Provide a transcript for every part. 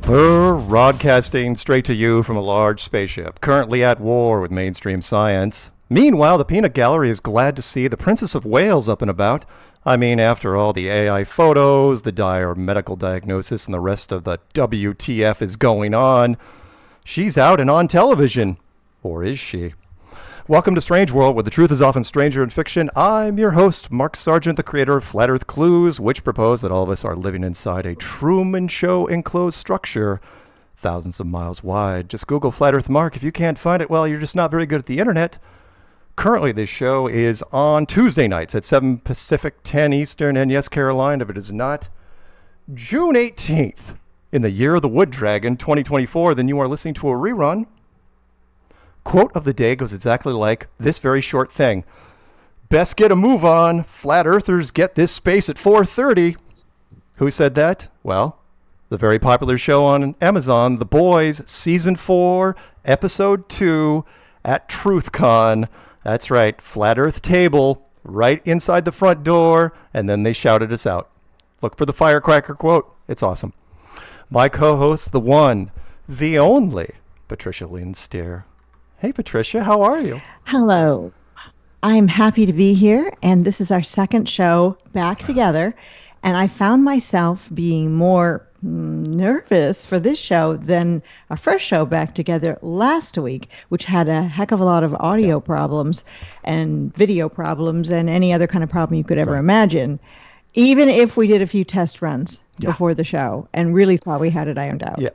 Broadcasting straight to you from a large spaceship, currently at war with mainstream science. Meanwhile, the Peanut Gallery is glad to see the Princess of Wales up and about. I mean, after all the AI photos, the dire medical diagnosis, and the rest of the WTF is going on, she's out and on television. Or is she? Welcome to Strange World, where the truth is often stranger in fiction. I'm your host, Mark Sargent, the creator of Flat Earth Clues, which propose that all of us are living inside a Truman Show enclosed structure thousands of miles wide. Just Google Flat Earth Mark. If you can't find it, well, you're just not very good at the internet. Currently, this show is on Tuesday nights at 7 Pacific, 10 Eastern, and yes, Carolina, if it is not June 18th in the year of the Wood Dragon, 2024, then you are listening to a rerun. Quote of the day goes exactly like this very short thing. Best get a move on. Flat Earthers get this space at 4:30. Who said that? Well, the very popular show on Amazon, The Boys, Season 4, Episode 2 at TruthCon. That's right, Flat Earth table right inside the front door, and then they shouted us out. Look for the firecracker quote. It's awesome. My co-host, the one, the only, Patricia Steere. Hey, Patricia, how are you? Hello. I'm happy to be here, and this is our second show back together, and I found myself being more nervous for this show than our first show back together last week, which had a heck of a lot of audio problems and video problems and any other kind of problem you could ever imagine, even if we did a few test runs before the show and really thought we had it ironed out. Yeah.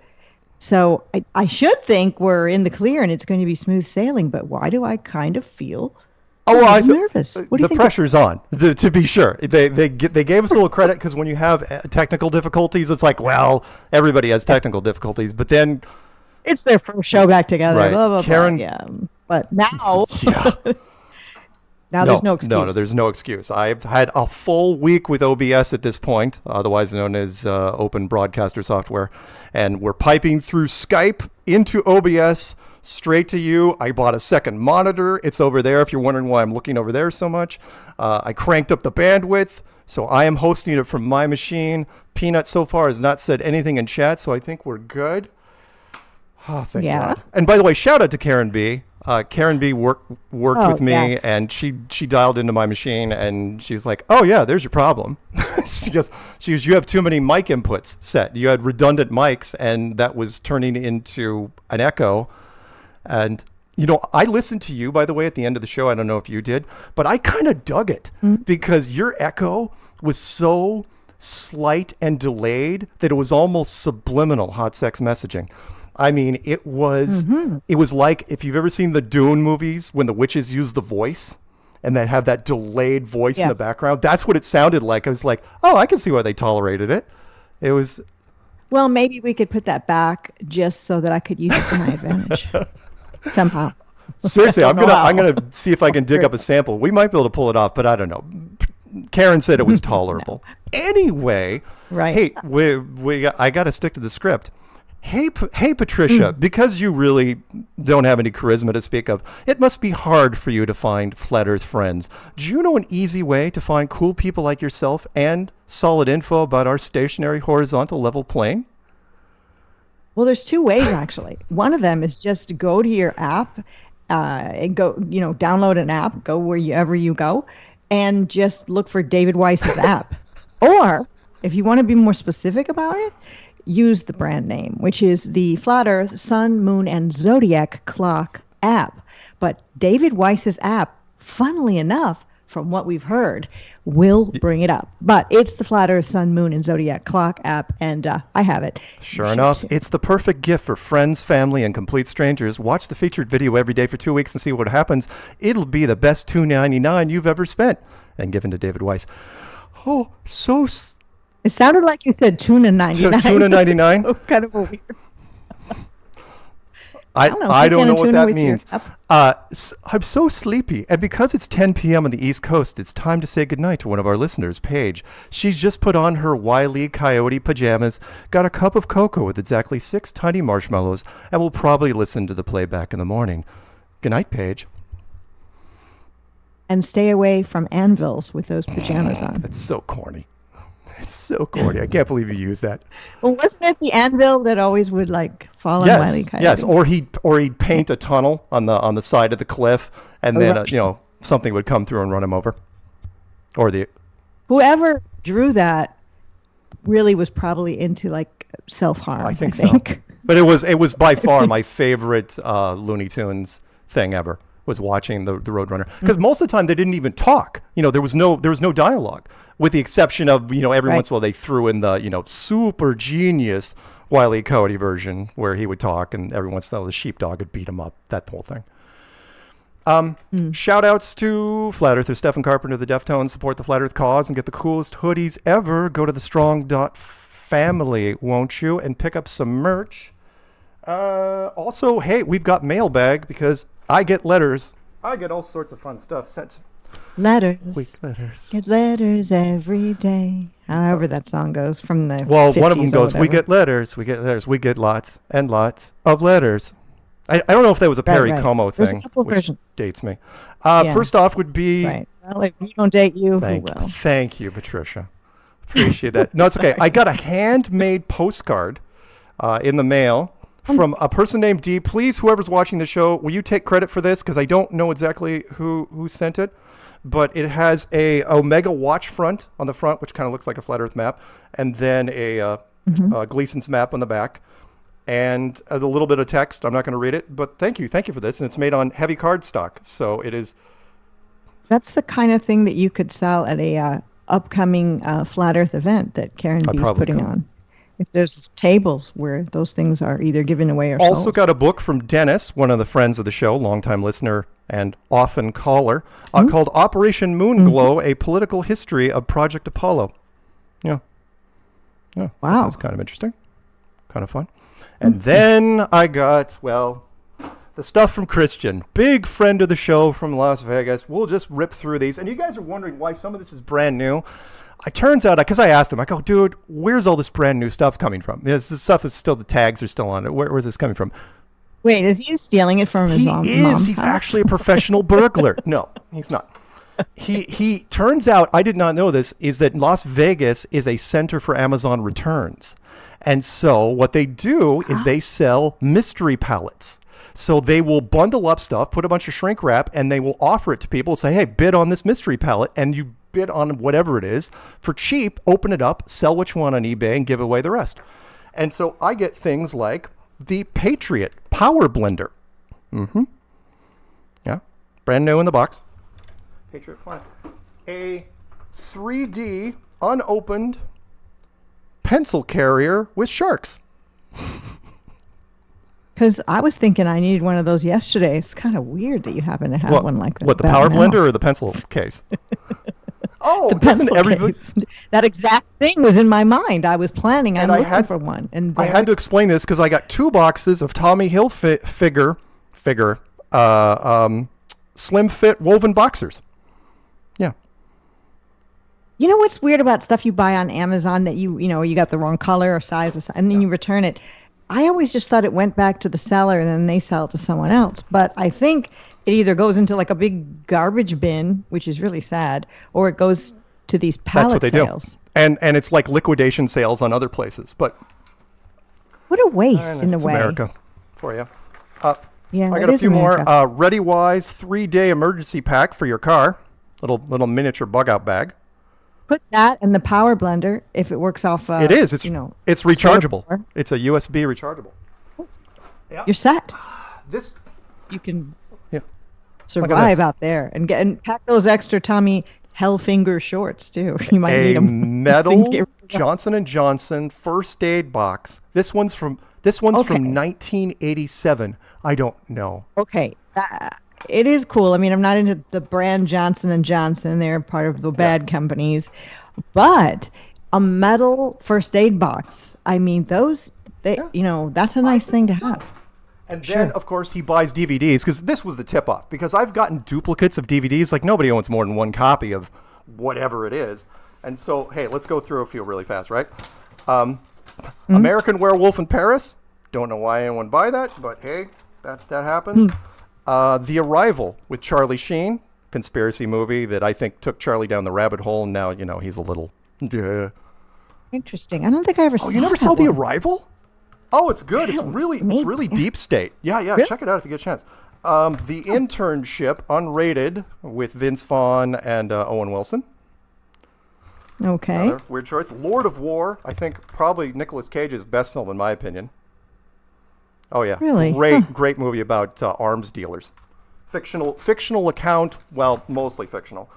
So I should think we're in the clear and it's going to be smooth sailing, but why do I kind of feel nervous? What do you think? The pressure's on, to be sure. They gave us a little credit because when you have technical difficulties, it's like, well, everybody has technical difficulties, but then... It's their first show back together, right. Blah, blah, Karen, blah, yeah. But now... Now there's no excuse. No, there's no excuse. I've had a full week with OBS at this point, otherwise known as Open Broadcaster Software, and we're piping through Skype into OBS straight to you. I bought a second monitor. It's over there if you're wondering why I'm looking over there so much. I cranked up the bandwidth, so I am hosting it from my machine. Peanut so far has not said anything in chat, so I think we're good. Oh, thank God. And by the way, shout out to Karen B. Karen B worked with me, and she dialed into my machine, and she's like, "Oh yeah, there's your problem." she goes, "You have too many mic inputs set. You had redundant mics, and that was turning into an echo." And you know, I listened to you, by the way, at the end of the show. I don't know if you did, but I kind of dug it because your echo was so slight and delayed that it was almost subliminal hot sex messaging. I mean, it was like if you've ever seen the Dune movies when the witches use the voice and they have that delayed voice in the background. That's what it sounded like. I was like, oh, I can see why they tolerated it. It was. Well, maybe we could put that back just so that I could use it to my advantage somehow. Seriously, I'm gonna see if I can dig up a sample. We might be able to pull it off, but I don't know. Karen said it was tolerable. Anyway, right? Hey, I got to stick to the script. Hey, Patricia, because you really don't have any charisma to speak of, it must be hard for you to find Flat Earth friends. Do you know an easy way to find cool people like yourself and solid info about our stationary horizontal level plane? Well, there's two ways, actually. One of them is just to go to your app and go, download an app, go wherever you go, and just look for David Weiss's app. Or, if you want to be more specific about it, use the brand name, which is the Flat Earth Sun, Moon, and Zodiac Clock app. But David Weiss's app, funnily enough, from what we've heard, will bring it up. But it's the Flat Earth Sun, Moon, and Zodiac Clock app, and I have it. Sure enough, it's the perfect gift for friends, family, and complete strangers. Watch the featured video every day for 2 weeks and see what happens. It'll be the best $2.99 you've ever spent. And given to David Weiss. Oh, so... It sounded like you said tuna 99. Tuna 99? So kind of a weird. I don't know what that means. I'm so sleepy. And because it's 10 p.m. on the East Coast, it's time to say goodnight to one of our listeners, Paige. She's just put on her Wile E. Coyote pajamas, got a cup of cocoa with exactly 6 tiny marshmallows, and will probably listen to the playback in the morning. Good night, Paige. And stay away from anvils with those pajamas on. That's so corny. It's so corny. I can't believe you used that. Well, wasn't it the anvil that always would like fall on Wile E. Coyote? Yes, or he'd paint a tunnel on the side of the cliff, and then something would come through and run him over. Or whoever drew that really was probably into like self-harm. I think so. But it was by far my favorite Looney Tunes thing ever, was watching the Roadrunner, because most of the time they didn't even talk. There was no dialogue, with the exception of every once in a while they threw in the super genius Wile E. Coyote version where he would talk, and every once in a while the sheepdog would beat him up. That whole thing. Shout outs to Flat Earther Stephen Carpenter, the Deftones. Support the Flat Earth cause and get the coolest hoodies ever. Go to the strong.family, won't you, and pick up some merch. Also, hey, we've got mailbag, because I get letters. I get all sorts of fun stuff sent. Letters. Week letters. Get letters every day. However that song goes from the Well, 50s one of them goes, or we get letters, we get letters, we get lots and lots of letters. I don't know if that was a Perry Como There's thing, a couple which versions. dates me. First off would be... Right. Well, if we don't date you, who will? Thank you, Patricia. Appreciate that. No, it's okay. I got a handmade postcard in the mail from a person named D. Please, whoever's watching the show, will you take credit for this? Because I don't know exactly who sent it. But it has a Omega watch front on the front, which kind of looks like a flat Earth map, and then a Gleason's map on the back, and a little bit of text. I'm not going to read it, but thank you for this. And it's made on heavy cardstock, so it is. That's the kind of thing that you could sell at a upcoming Flat Earth event that Karen B is putting on. If there's tables where those things are either given away or also sold. Got a book from Dennis, one of the friends of the show, longtime listener and often caller, called Operation Moonglow, A Political History of Project Apollo. Yeah. Wow. That's kind of interesting. Kind of fun. And then I got, the stuff from Christian, big friend of the show from Las Vegas. We'll just rip through these. And you guys are wondering why some of this is brand new. It turns out, because I asked him, I go, dude, where's all this brand new stuff coming from? This stuff is still, the tags are still on it. Where's this coming from? Wait, is he stealing it from his mom? He's actually a professional burglar. No, he's not. He turns out, I did not know this, is that Las Vegas is a center for Amazon returns. And so what they do is they sell mystery pallets. So they will bundle up stuff, put a bunch of shrink wrap, and they will offer it to people and say, hey, bid on this mystery pallet. And you bid on whatever it is for cheap, open it up, sell what you want on eBay, and give away the rest. And so I get things like the Patriot Power Blender. Yeah, brand new in the box. Patriot Planet. A 3D unopened pencil carrier with sharks. Because I was thinking I needed one of those yesterday. It's kind of weird that you happen to have one like that. What, the power blender or the pencil case? The pencil case. That exact thing was in my mind. I was planning on looking for one. And I had to explain this because I got 2 boxes of Tommy Hilfiger slim fit woven boxers. Yeah. You know what's weird about stuff you buy on Amazon that you got the wrong color or size and then you return it? I always just thought it went back to the seller and then they sell it to someone else. But I think it either goes into like a big garbage bin, which is really sad, or it goes to these pallet sales. Do. And it's like liquidation sales on other places. But what a waste in a way. America for you. Yeah, I got a few more. ReadyWise 3-day emergency pack for your car. Little miniature bug out bag. Put that in the power blender if it works off. It is. It's rechargeable. It's a USB rechargeable. You're set. This you can survive out there and pack those extra Tommy Hellfinger shorts too. You might need them. A metal Johnson & Johnson first aid box. This one's from 1987. I don't know. Okay. It is cool. I mean, I'm not into the brand Johnson & Johnson. They're part of the bad companies. But a metal first aid box, I mean, that's a nice thing to have. And then, of course, he buys DVDs, because this was the tip-off. Because I've gotten duplicates of DVDs. Like, nobody owns more than one copy of whatever it is. And so, hey, let's go through a few really fast, right? American Werewolf in Paris. Don't know why anyone buy that, but hey, that happens. The Arrival with Charlie Sheen, conspiracy movie that I think took Charlie down the rabbit hole, and now, he's a little... Interesting. I don't think I ever Oh, saw you never that saw The one. Arrival? Oh, it's good. It's Maybe. really deep state. Yeah, Really? check it out if you get a chance. The Internship, unrated, with Vince Vaughn and Owen Wilson. Okay. Another weird choice. Lord of War, I think probably Nicolas Cage's best film in my opinion. Oh yeah, Really? great movie about arms dealers. Fictional account, well, mostly fictional.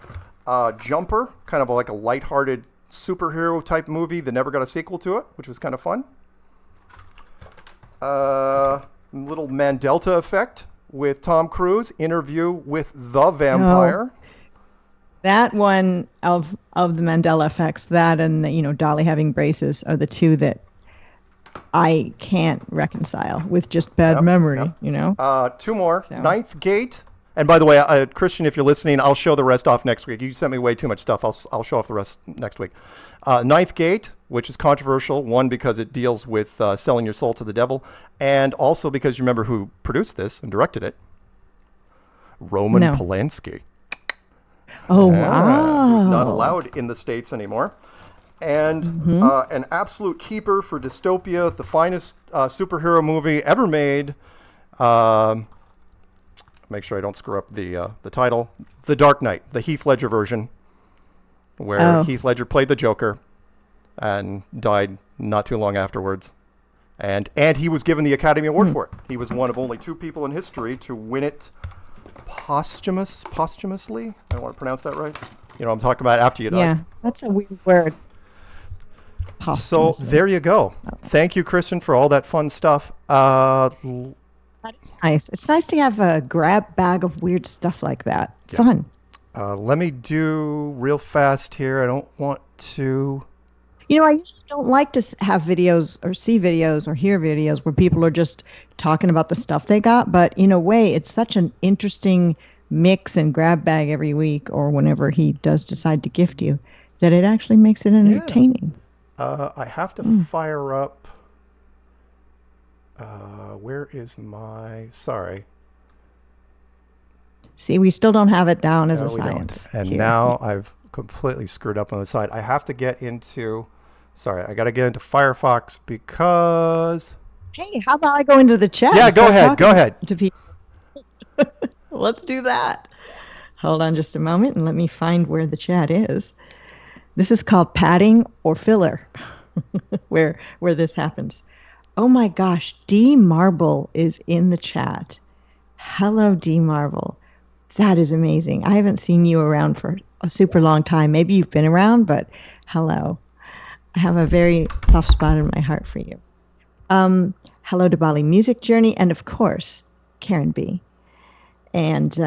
Jumper, kind of like a lighthearted superhero type movie that never got a sequel to it, which was kind of fun. Little Mandelta Effect with Tom Cruise, Interview with the Vampire. That one of the Mandela effects, that and Dolly having braces are the two that I can't reconcile with just bad memory. Two more. So. Ninth Gate. And by the way, Christian, if you're listening, I'll show the rest off next week. You sent me way too much stuff. I'll show off the rest next week. Ninth Gate, which is controversial. One, because it deals with selling your soul to the devil. And also because you remember who produced this and directed it? Roman Polanski. Oh, wow. Who's not allowed in the States anymore. And an absolute keeper for dystopia, the finest superhero movie ever made. Make sure I don't screw up the title. The Dark Knight, the Heath Ledger version, where Heath Ledger played the Joker and died not too long afterwards. And he was given the Academy Award for it. He was one of only 2 people in history to win it posthumously. I don't want to pronounce that right. You know what I'm talking about, after you die. Yeah, that's a weird word. So there you go. Thank you, Kristen, for all that fun stuff. That is nice. It's nice to have a grab bag of weird stuff like that. Yeah. Fun. Let me do real fast here. I don't want to... I usually don't like to have videos or see videos or hear videos where people are just talking about the stuff they got. But in a way, it's such an interesting mix and grab bag every week or whenever he does decide to gift you that it actually makes it entertaining. I have to fire up... where is my... Sorry. See, we still don't have it down as a science. And now I've completely screwed up on the side. I have to get into... Sorry, I got to get into Firefox because... Hey, how about I go into the chat? Yeah, go ahead. To people. Let's do that. Hold on just a moment and let me find where the chat is. This is called padding or filler, where this happens. Oh my gosh, D Marble is in the chat. Hello, D Marble. That is amazing. I haven't seen you around for a super long time. Maybe you've been around, but hello. I have a very soft spot in my heart for you. Hello to Bali Music Journey, and of course, Karen B. And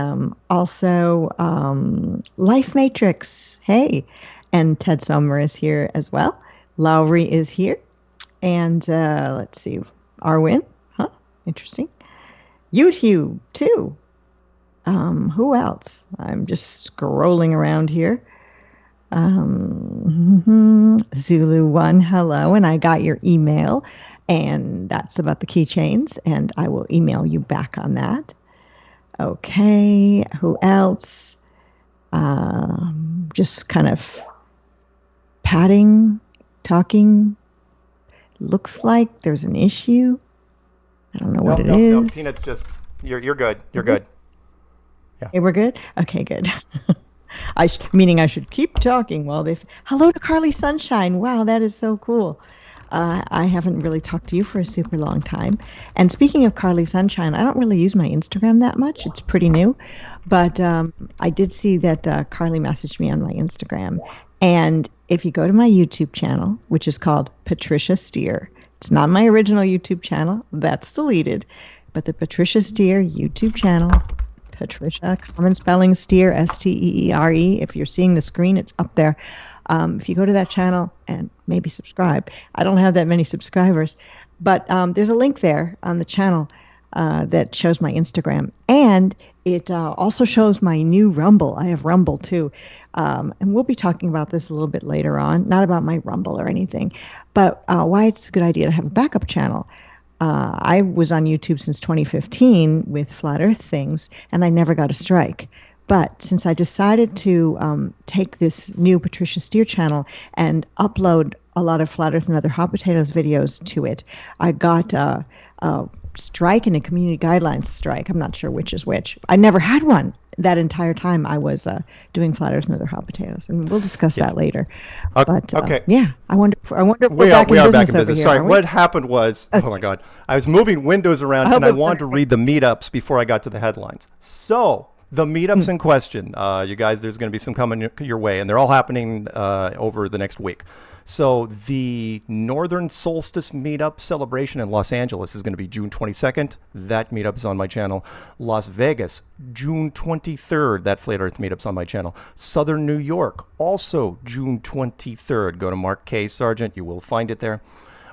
also Life Matrix. Hey. And Ted Sommer is here as well. Lowry is here. And let's see, Arwin, interesting. YouTube too. Who else? I'm just scrolling around here. Zulu1, hello, and I got your email, and that's about the keychains, and I will email you back on that. Okay, who else? Just kind of talking. Looks like there's an issue. I don't know what it is. No, Peanut's just, you're good. You're good. Yeah. Okay, we're good? Okay, good. Meaning I should keep talking while hello to Carly Sunshine. Wow, that is so cool. I haven't really talked to you for a super long time. And speaking of Carly Sunshine, I don't really use my Instagram that much. It's pretty new. But I did see that Carly messaged me on my Instagram. And if you go to my YouTube channel, which is called Patricia Steere, it's not my original YouTube channel. That's deleted. But the Patricia Steere YouTube channel, Patricia, common spelling Steere, Steere. If you're seeing the screen, it's up there. If you go to that channel and maybe subscribe, I don't have that many subscribers, but there's a link there on the channel that shows my Instagram, and it also shows my new Rumble. I have Rumble too, and we'll be talking about this a little bit later on, not about my Rumble or anything, but why it's a good idea to have a backup channel. I was on YouTube since 2015 with Flat Earth things, and I never got a strike. But since I decided to take this new Patricia Steere channel and upload a lot of Flat Earth and Other Hot Potatoes videos to it, I got a strike and a community guidelines strike. I'm not sure which is which. I never had one that entire time I was doing Flat Earth and Other Hot Potatoes, and we'll discuss that later. But okay. yeah, I wonder if we're we back are in back in business over business. here, Sorry, are we? what happened was, oh my God, I was moving windows around and I wanted to read the meetups before I got to the headlines. So the meetups in question, you guys, there's going to be some coming your way, and they're all happening over the next week. So the Northern Solstice Meetup celebration in Los Angeles is going to be June 22nd. That meetup is on my channel. Las Vegas, June 23rd. That Flat Earth meetup's on my channel. Southern New York, also June 23rd. Go to Mark K. Sargent. You will find it there.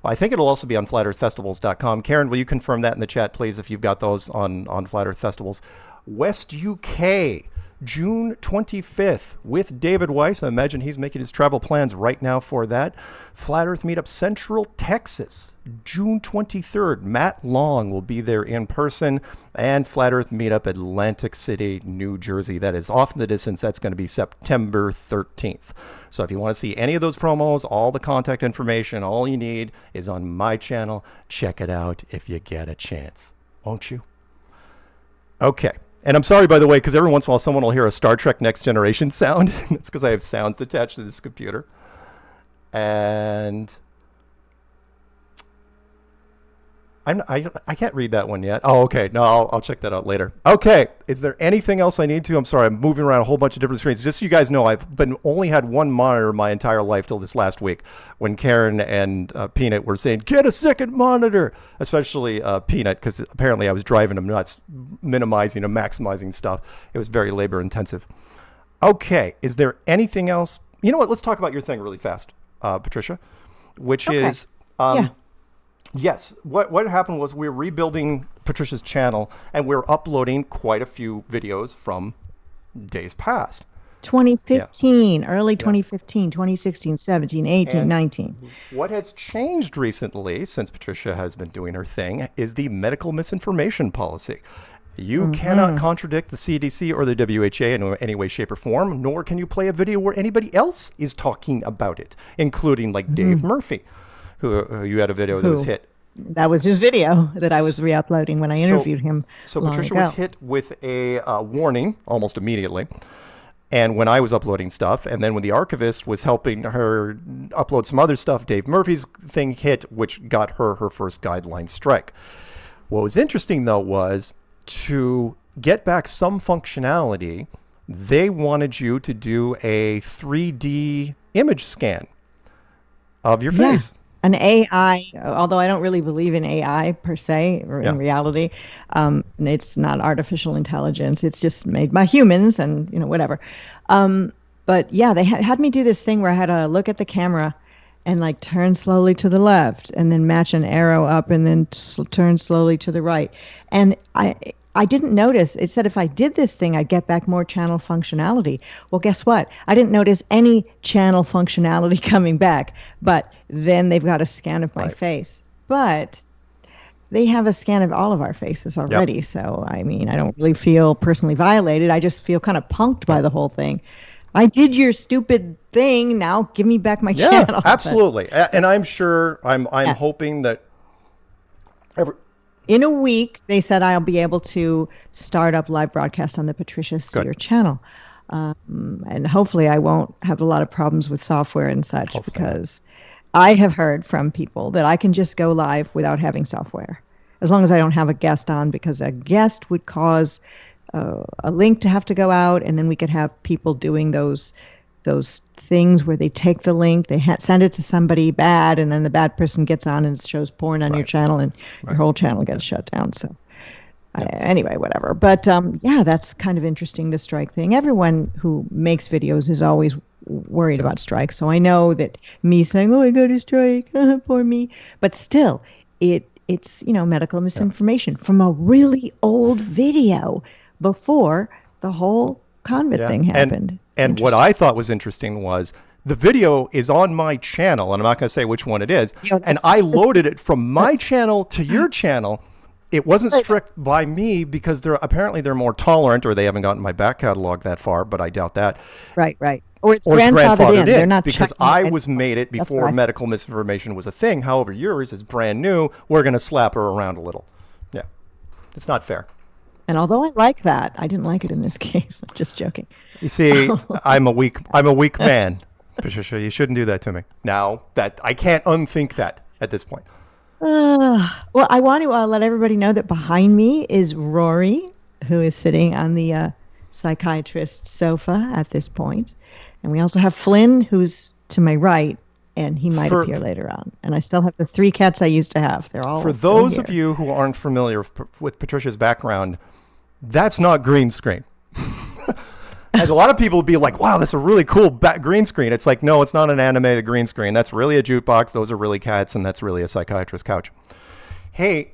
I think it'll also be on flatearthfestivals.com. Karen, will you confirm that in the chat, please, if you've got those on Flat Earth Festivals? West UK, June 25th with David Weiss. I imagine he's making his travel plans right now for that. Flat Earth Meetup Central Texas, June 23rd. Matt Long will be there in person. And Flat Earth Meetup Atlantic City, New Jersey. That is off in the distance. That's going to be September 13th. So if you want to see any of those promos, all the contact information, all you need is on my channel. Check it out if you get a chance. Won't you? Okay. And I'm sorry, by the way, because every once in a while someone will hear a Star Trek Next Generation sound. That's because I have sounds attached to this computer. And I can't read that one yet. Oh, okay. No, I'll check that out later. Okay. Is there anything else I need to? I'm sorry. I'm moving around a whole bunch of different screens. Just so you guys know, I've only had one monitor my entire life till this last week when Karen and Peanut were saying, get a second monitor, especially Peanut, because apparently I was driving him nuts, minimizing and maximizing stuff. It was very labor intensive. Okay. Is there anything else? You know what? Let's talk about your thing really fast, Patricia, which is... yeah. Yes. What happened was we were rebuilding Patricia's channel, and we were uploading quite a few videos from days past. 2015, early 2015, 2016, 17, 18, And 19. What has changed recently, since Patricia has been doing her thing, is the medical misinformation policy. You cannot contradict the CDC or the WHO in any way, shape, or form, nor can you play a video where anybody else is talking about it, including like Dave Murphy, who you had a video that was hit. That was his video that I was re-uploading when I interviewed him. So long Patricia ago. was hit with a warning almost immediately. And when I was uploading stuff, and then when the archivist was helping her upload some other stuff, Dave Murphy's thing hit, which got her first guideline strike. What was interesting, though, was to get back some functionality, they wanted you to do a 3D image scan of your face. An AI, although I don't really believe in AI per se, or in reality, it's not artificial intelligence. It's just made by humans, and whatever. But yeah, they had me do this thing where I had to look at the camera and like turn slowly to the left, and then match an arrow up, and then turn slowly to the right. And I didn't notice. It said if I did this thing, I'd get back more channel functionality. Well, guess what? I didn't notice any channel functionality coming back. But then they've got a scan of my face. But they have a scan of all of our faces already. Yep. So, I mean, I don't really feel personally violated. I just feel kind of punked by the whole thing. I did your stupid thing. Now give me back my channel. Yeah, absolutely. And I'm sure, I'm hoping that... In a week, they said I'll be able to start up live broadcast on the Patricia Steere channel. And hopefully I won't have a lot of problems with software and such, because I have heard from people that I can just go live without having software, as long as I don't have a guest on, because a guest would cause a link to have to go out, and then we could have people doing those things where they take the link, they send it to somebody bad, and then the bad person gets on and shows porn on your channel, and your whole channel gets shut down. So anyway, whatever. But yeah, that's kind of interesting, the strike thing. Everyone who makes videos is always worried about strikes. So I know that me saying, oh, I got a strike, poor me. But still, it's medical misinformation from a really old video before the whole COVID thing happened. And what I thought was interesting was the video is on my channel, and I'm not going to say which one it is, and I loaded it from my channel to your channel it wasn't strict by me because they're more tolerant, or they haven't gotten my back catalog that far, but I doubt that. Right, right. Or it's grandfathered grandfathered in. in They're not because checking I it. was made it That's before right. medical misinformation was a thing. However, yours is brand new. We're going to slap her around a little. Yeah, it's not fair. And although I like that, I didn't like it in this case. I'm just joking. You see, I'm a weak man, Patricia. You shouldn't do that to me. Now that I can't unthink that at this point. Well, I want to let everybody know that behind me is Rory, who is sitting on the psychiatrist's sofa at this point. And we also have Flynn, who's to my right, and he might appear later on. And I still have the 3 cats I used to have. They're all For still those here. of you who aren't familiar with Patricia's background, that's not green screen. And a lot of people would be like, wow, that's a really cool green screen. It's like, no, it's not an animated green screen. That's really a jukebox. Those are really cats, and that's really a psychiatrist's couch. Hey,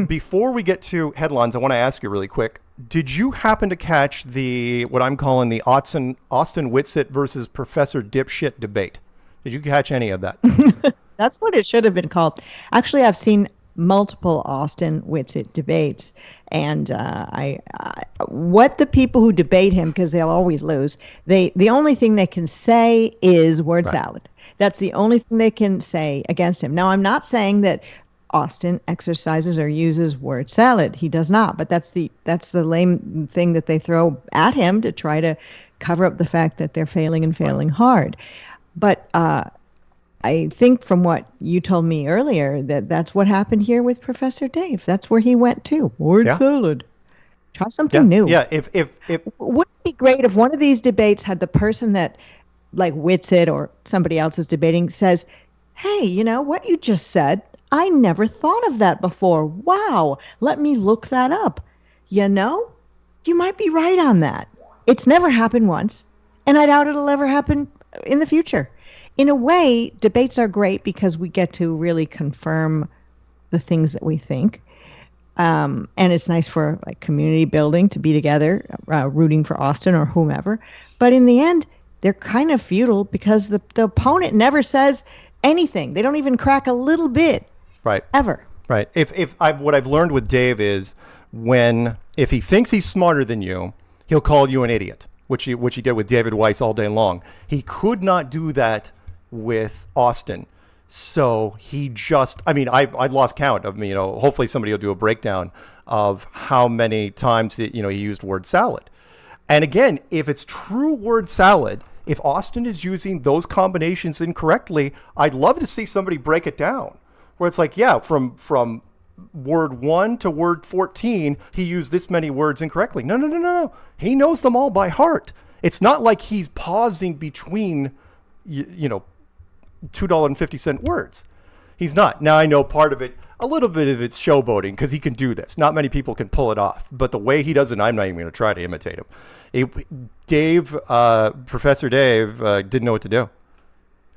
before we get to headlines, I want to ask you really quick. Did you happen to catch what I'm calling the Austin Whitsitt versus Professor Dipshit debate? Did you catch any of that? That's what it should have been called. Actually, I've seen multiple Austin Whitsitt debates, and what the people who debate him, because they'll always lose, the only thing they can say is word salad. That's the only thing they can say against him. Now, I'm not saying that Austin exercises or uses word salad. He does not, but that's the lame thing that they throw at him to try to cover up the fact that they're failing and failing hard. But I think from what you told me earlier that's what happened here with Professor Dave. That's where he went to. Word salad. Try something new. Yeah, if wouldn't it be great if one of these debates had the person that like Whitsitt or somebody else is debating says, hey, you know what you just said? I never thought of that before. Wow, let me look that up. You know, you might be right on that. It's never happened once, and I doubt it'll ever happen in the future. In a way, debates are great because we get to really confirm the things that we think. And it's nice for like community building to be together, rooting for Austin or whomever. But in the end, they're kind of futile because the opponent never says anything. They don't even crack a little bit. Right. Ever. Right. What I've learned with Dave is if he thinks he's smarter than you, he'll call you an idiot, which he did with David Weiss all day long. He could not do that with Austin. So I lost count of, hopefully somebody will do a breakdown of how many times he used word salad. And again, if it's true word salad, if Austin is using those combinations incorrectly, I'd love to see somebody break it down. Where it's like, yeah, from word 1 to word 14, he used this many words incorrectly. No. He knows them all by heart. It's not like he's pausing between, $2.50 words. He's not. Now, I know a little bit of it's showboating because he can do this. Not many people can pull it off. But the way he does it, I'm not even going to try to imitate him. Professor Dave didn't know what to do.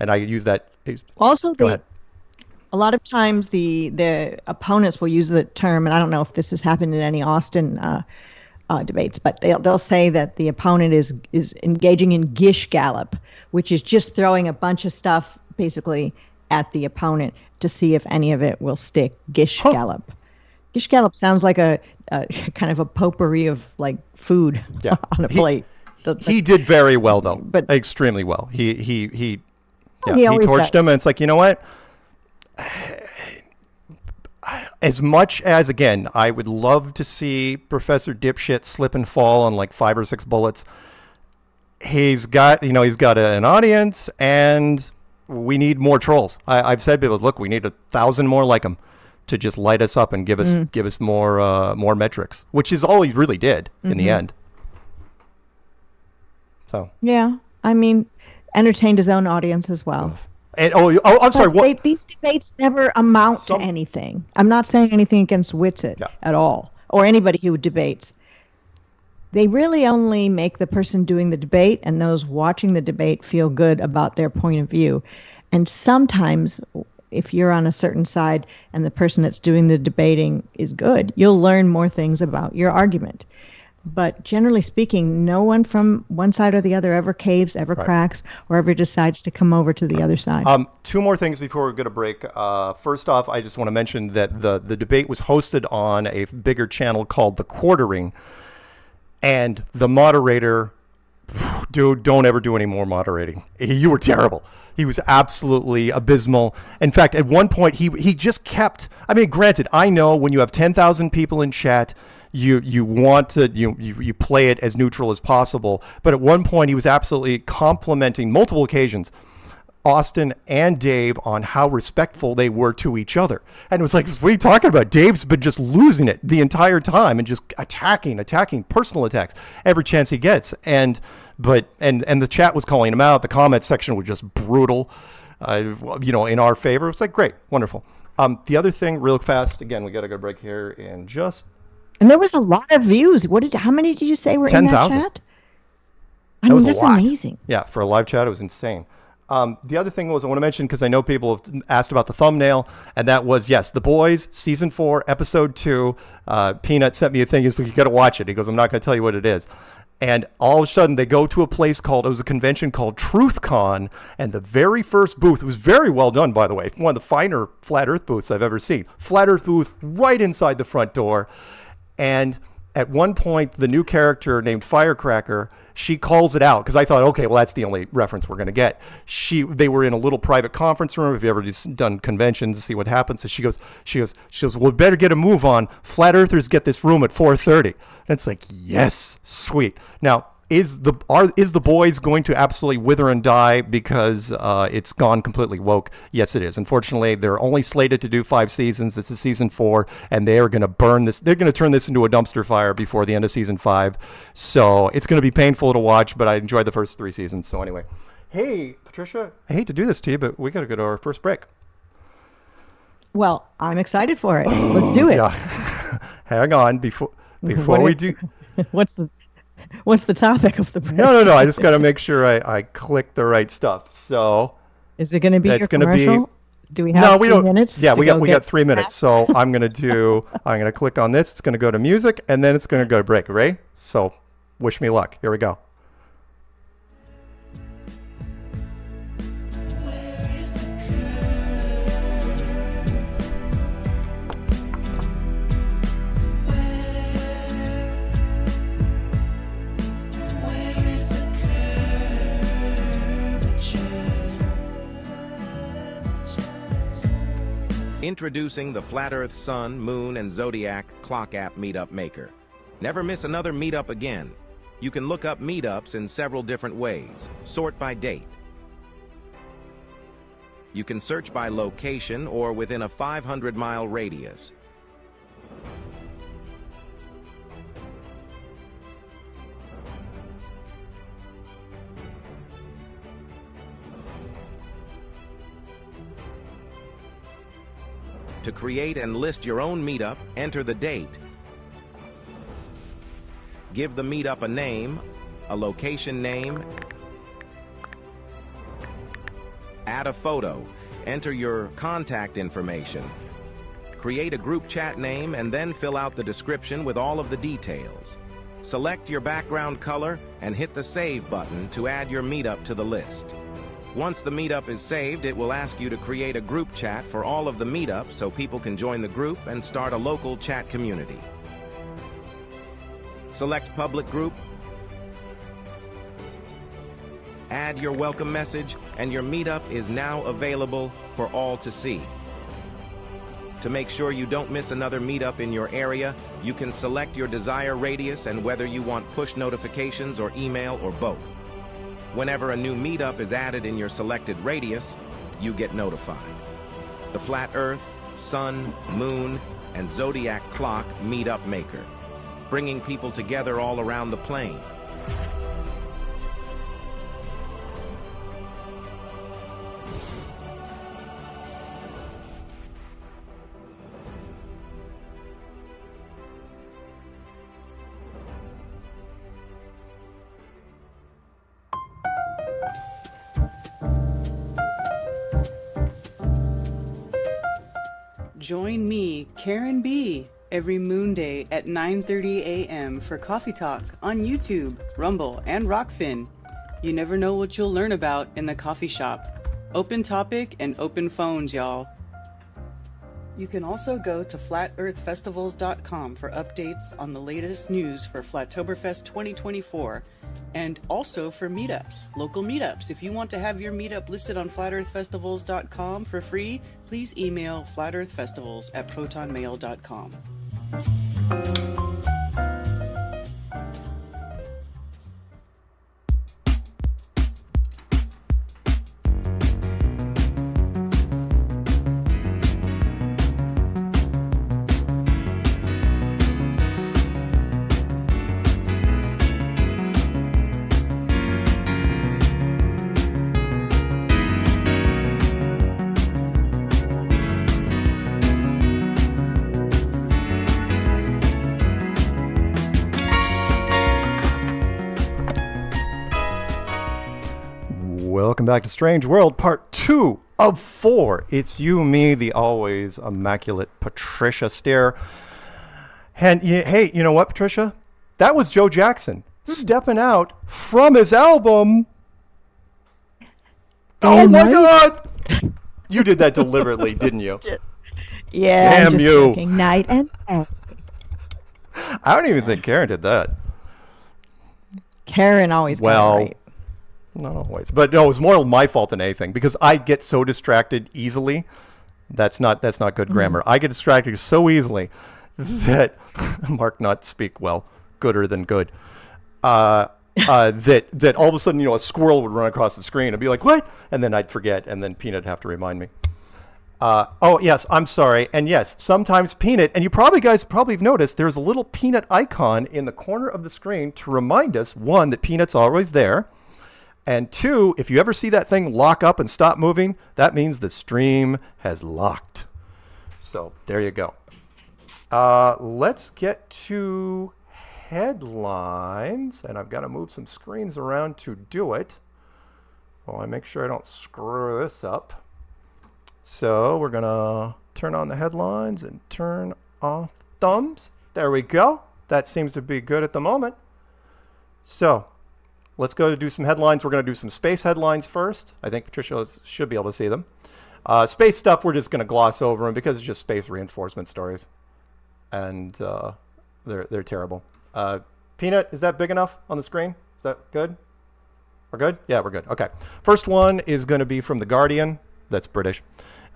And I use that. Also, go ahead. A lot of times the opponents will use the term, and I don't know if this has happened in any Austin debates, but they'll say that the opponent is engaging in gish gallop, which is just throwing a bunch of stuff basically at the opponent to see if any of it will stick. Gish gallop. Gish gallop sounds like a kind of a potpourri of like food on a plate. He did very well though, but extremely well. He always torched does. him, and it's like, you know what? As much as, again, I would love to see Professor Dipshit slip and fall on like 5 or 6 bullets. He's got an audience, and we need more trolls. I've said to people, look, we need 1,000 more like him to just light us up and give us more metrics, which is all he really did in the end. So yeah, I mean, entertained his own audience as well. And I'm sorry. These debates never amount to anything. I'm not saying anything against Whitsitt at all, or anybody who debates. They really only make the person doing the debate and those watching the debate feel good about their point of view. And sometimes, if you're on a certain side and the person that's doing the debating is good, you'll learn more things about your argument. But generally speaking, no one from one side or the other ever caves, ever Right. cracks, or ever decides to come over to the other side. Two more things before we go to break. First off, I just want to mention that the debate was hosted on a bigger channel called The Quartering, and the moderator, dude, don't ever do any more moderating. You were terrible. He was absolutely abysmal. In fact, at one point, he just kept. I mean, granted, I know when you have 10,000 people in chat, you want to you play it as neutral as possible. But at one point, he was absolutely complimenting multiple occasions Austin and Dave on how respectful they were to each other. And it was like, what are you talking about? Dave's been just losing it the entire time and just attacking, personal attacks every chance he gets. And the chat was calling him out. The comment section was just brutal, in our favor. It's like, great, wonderful. The other thing, real fast, again, we got to go break here in just. And there was a lot of views. How many did you say were 10,000. in that chat? That was that's a lot. amazing. Yeah, for a live chat, it was insane. The other thing was I want to mention, because I know people have asked about the thumbnail, and that was, yes, The Boys, Season 4, Episode 2. Peanut sent me a thing. He's like, you got to watch it. He goes, I'm not going to tell you what it is. And all of a sudden, they go to a place it was a convention called TruthCon, and the very first booth, it was very well done, by the way, one of the finer Flat Earth booths I've ever seen. Flat Earth booth right inside the front door. And at one point, the new character named Firecracker, she calls it out, because I thought, okay, well, that's the only reference we're going to get. They were in a little private conference room. If you ever just done conventions to see what happens, so she goes, well, we better get a move on. Flat Earthers get this room at 4:30. And it's like, yes, sweet. Now, is the Boys going to absolutely wither and die because it's gone completely woke? Yes, it is. Unfortunately, they're only slated to do 5 seasons. This is season 4, and they are going to burn this. They're going to turn this into a dumpster fire before the end of season 5. So it's going to be painful to watch, but I enjoyed the first 3 seasons. So anyway, hey, Patricia, I hate to do this to you, but we got to go to our first break. Well, I'm excited for it. Let's do it. Yeah. Hang on before we do. What's the topic of the break? No. I just got to make sure I click the right stuff. So is it going to be it's your commercial? Do we have no, we 3 don't. minutes? Yeah, we got 3 snacks? minutes. So I'm going to click on this. It's going to go to music, and then it's going to go to break. Right? So wish me luck. Here we go. Introducing the Flat Earth Sun, Moon, and Zodiac Clock App Meetup Maker. Never miss another meetup again. You can look up meetups in several different ways. Sort by date. You can search by location or within a 500-mile radius. To create and list your own meetup, enter the date. Give the meetup a name, a location name. Add a photo. Enter your contact information. Create a group chat name and then fill out the description with all of the details. Select your background color and hit the Save button to add your meetup to the list. Once the meetup is saved, it will ask you to create a group chat for all of the meetups so people can join the group and start a local chat community. Select Public Group. Add your welcome message, and your meetup is now available for all to see. To make sure you don't miss another meetup in your area, you can select your desired radius and whether you want push notifications or email or both. Whenever a new meetup is added in your selected radius, you get notified. The Flat Earth, Sun, Moon, and Zodiac Clock Meetup Maker, bringing people together all around the plane. Join me, Karen B., every moon day at 9:30 a.m. for Coffee Talk on YouTube, Rumble, and Rockfin. You never know what you'll learn about in the coffee shop. Open topic and open phones, y'all. You can also go to flatearthfestivals.com for updates on the latest news for Flattoberfest 2024 and also for meetups, local meetups. If you want to have your meetup listed on flatearthfestivals.com for free, please email flatearthfestivals@protonmail.com. Welcome back to Strange World, part 2 of 4. It's you, me, the always immaculate Patricia Steere. And hey, you know what, Patricia? That was Joe Jackson stepping out from his album. Oh my God! You did that deliberately, didn't you? Yeah. Damn I'm just you. joking. Night and day. I don't even think Karen did that. Karen always got it right. Not always, but no, it was more my fault than anything because I get so distracted easily. That's not good grammar. I get distracted so easily that Mark not speak well, gooder than good. That all of a sudden, a squirrel would run across the screen and be like, "What?" And then I'd forget, and then Peanut would have to remind me. Oh yes, I'm sorry, and yes, sometimes Peanut, and you guys have noticed there's a little Peanut icon in the corner of the screen to remind us, one, that Peanut's always there. And 2, if you ever see that thing lock up and stop moving, that means the stream has locked. So there you go. Let's get to headlines. And I've got to move some screens around to do it. Well, I make sure I don't screw this up. So we're going to turn on the headlines and turn off thumbs. There we go. That seems to be good at the moment. So let's go to do some headlines. We're going to do some space headlines first. I think Patricia should be able to see them. Space stuff, we're just going to gloss over them because it's just space reinforcement stories. And they're terrible. Peanut, is that big enough on the screen? Is that good? We're good? Yeah, we're good. Okay. First one is going to be from The Guardian. That's British.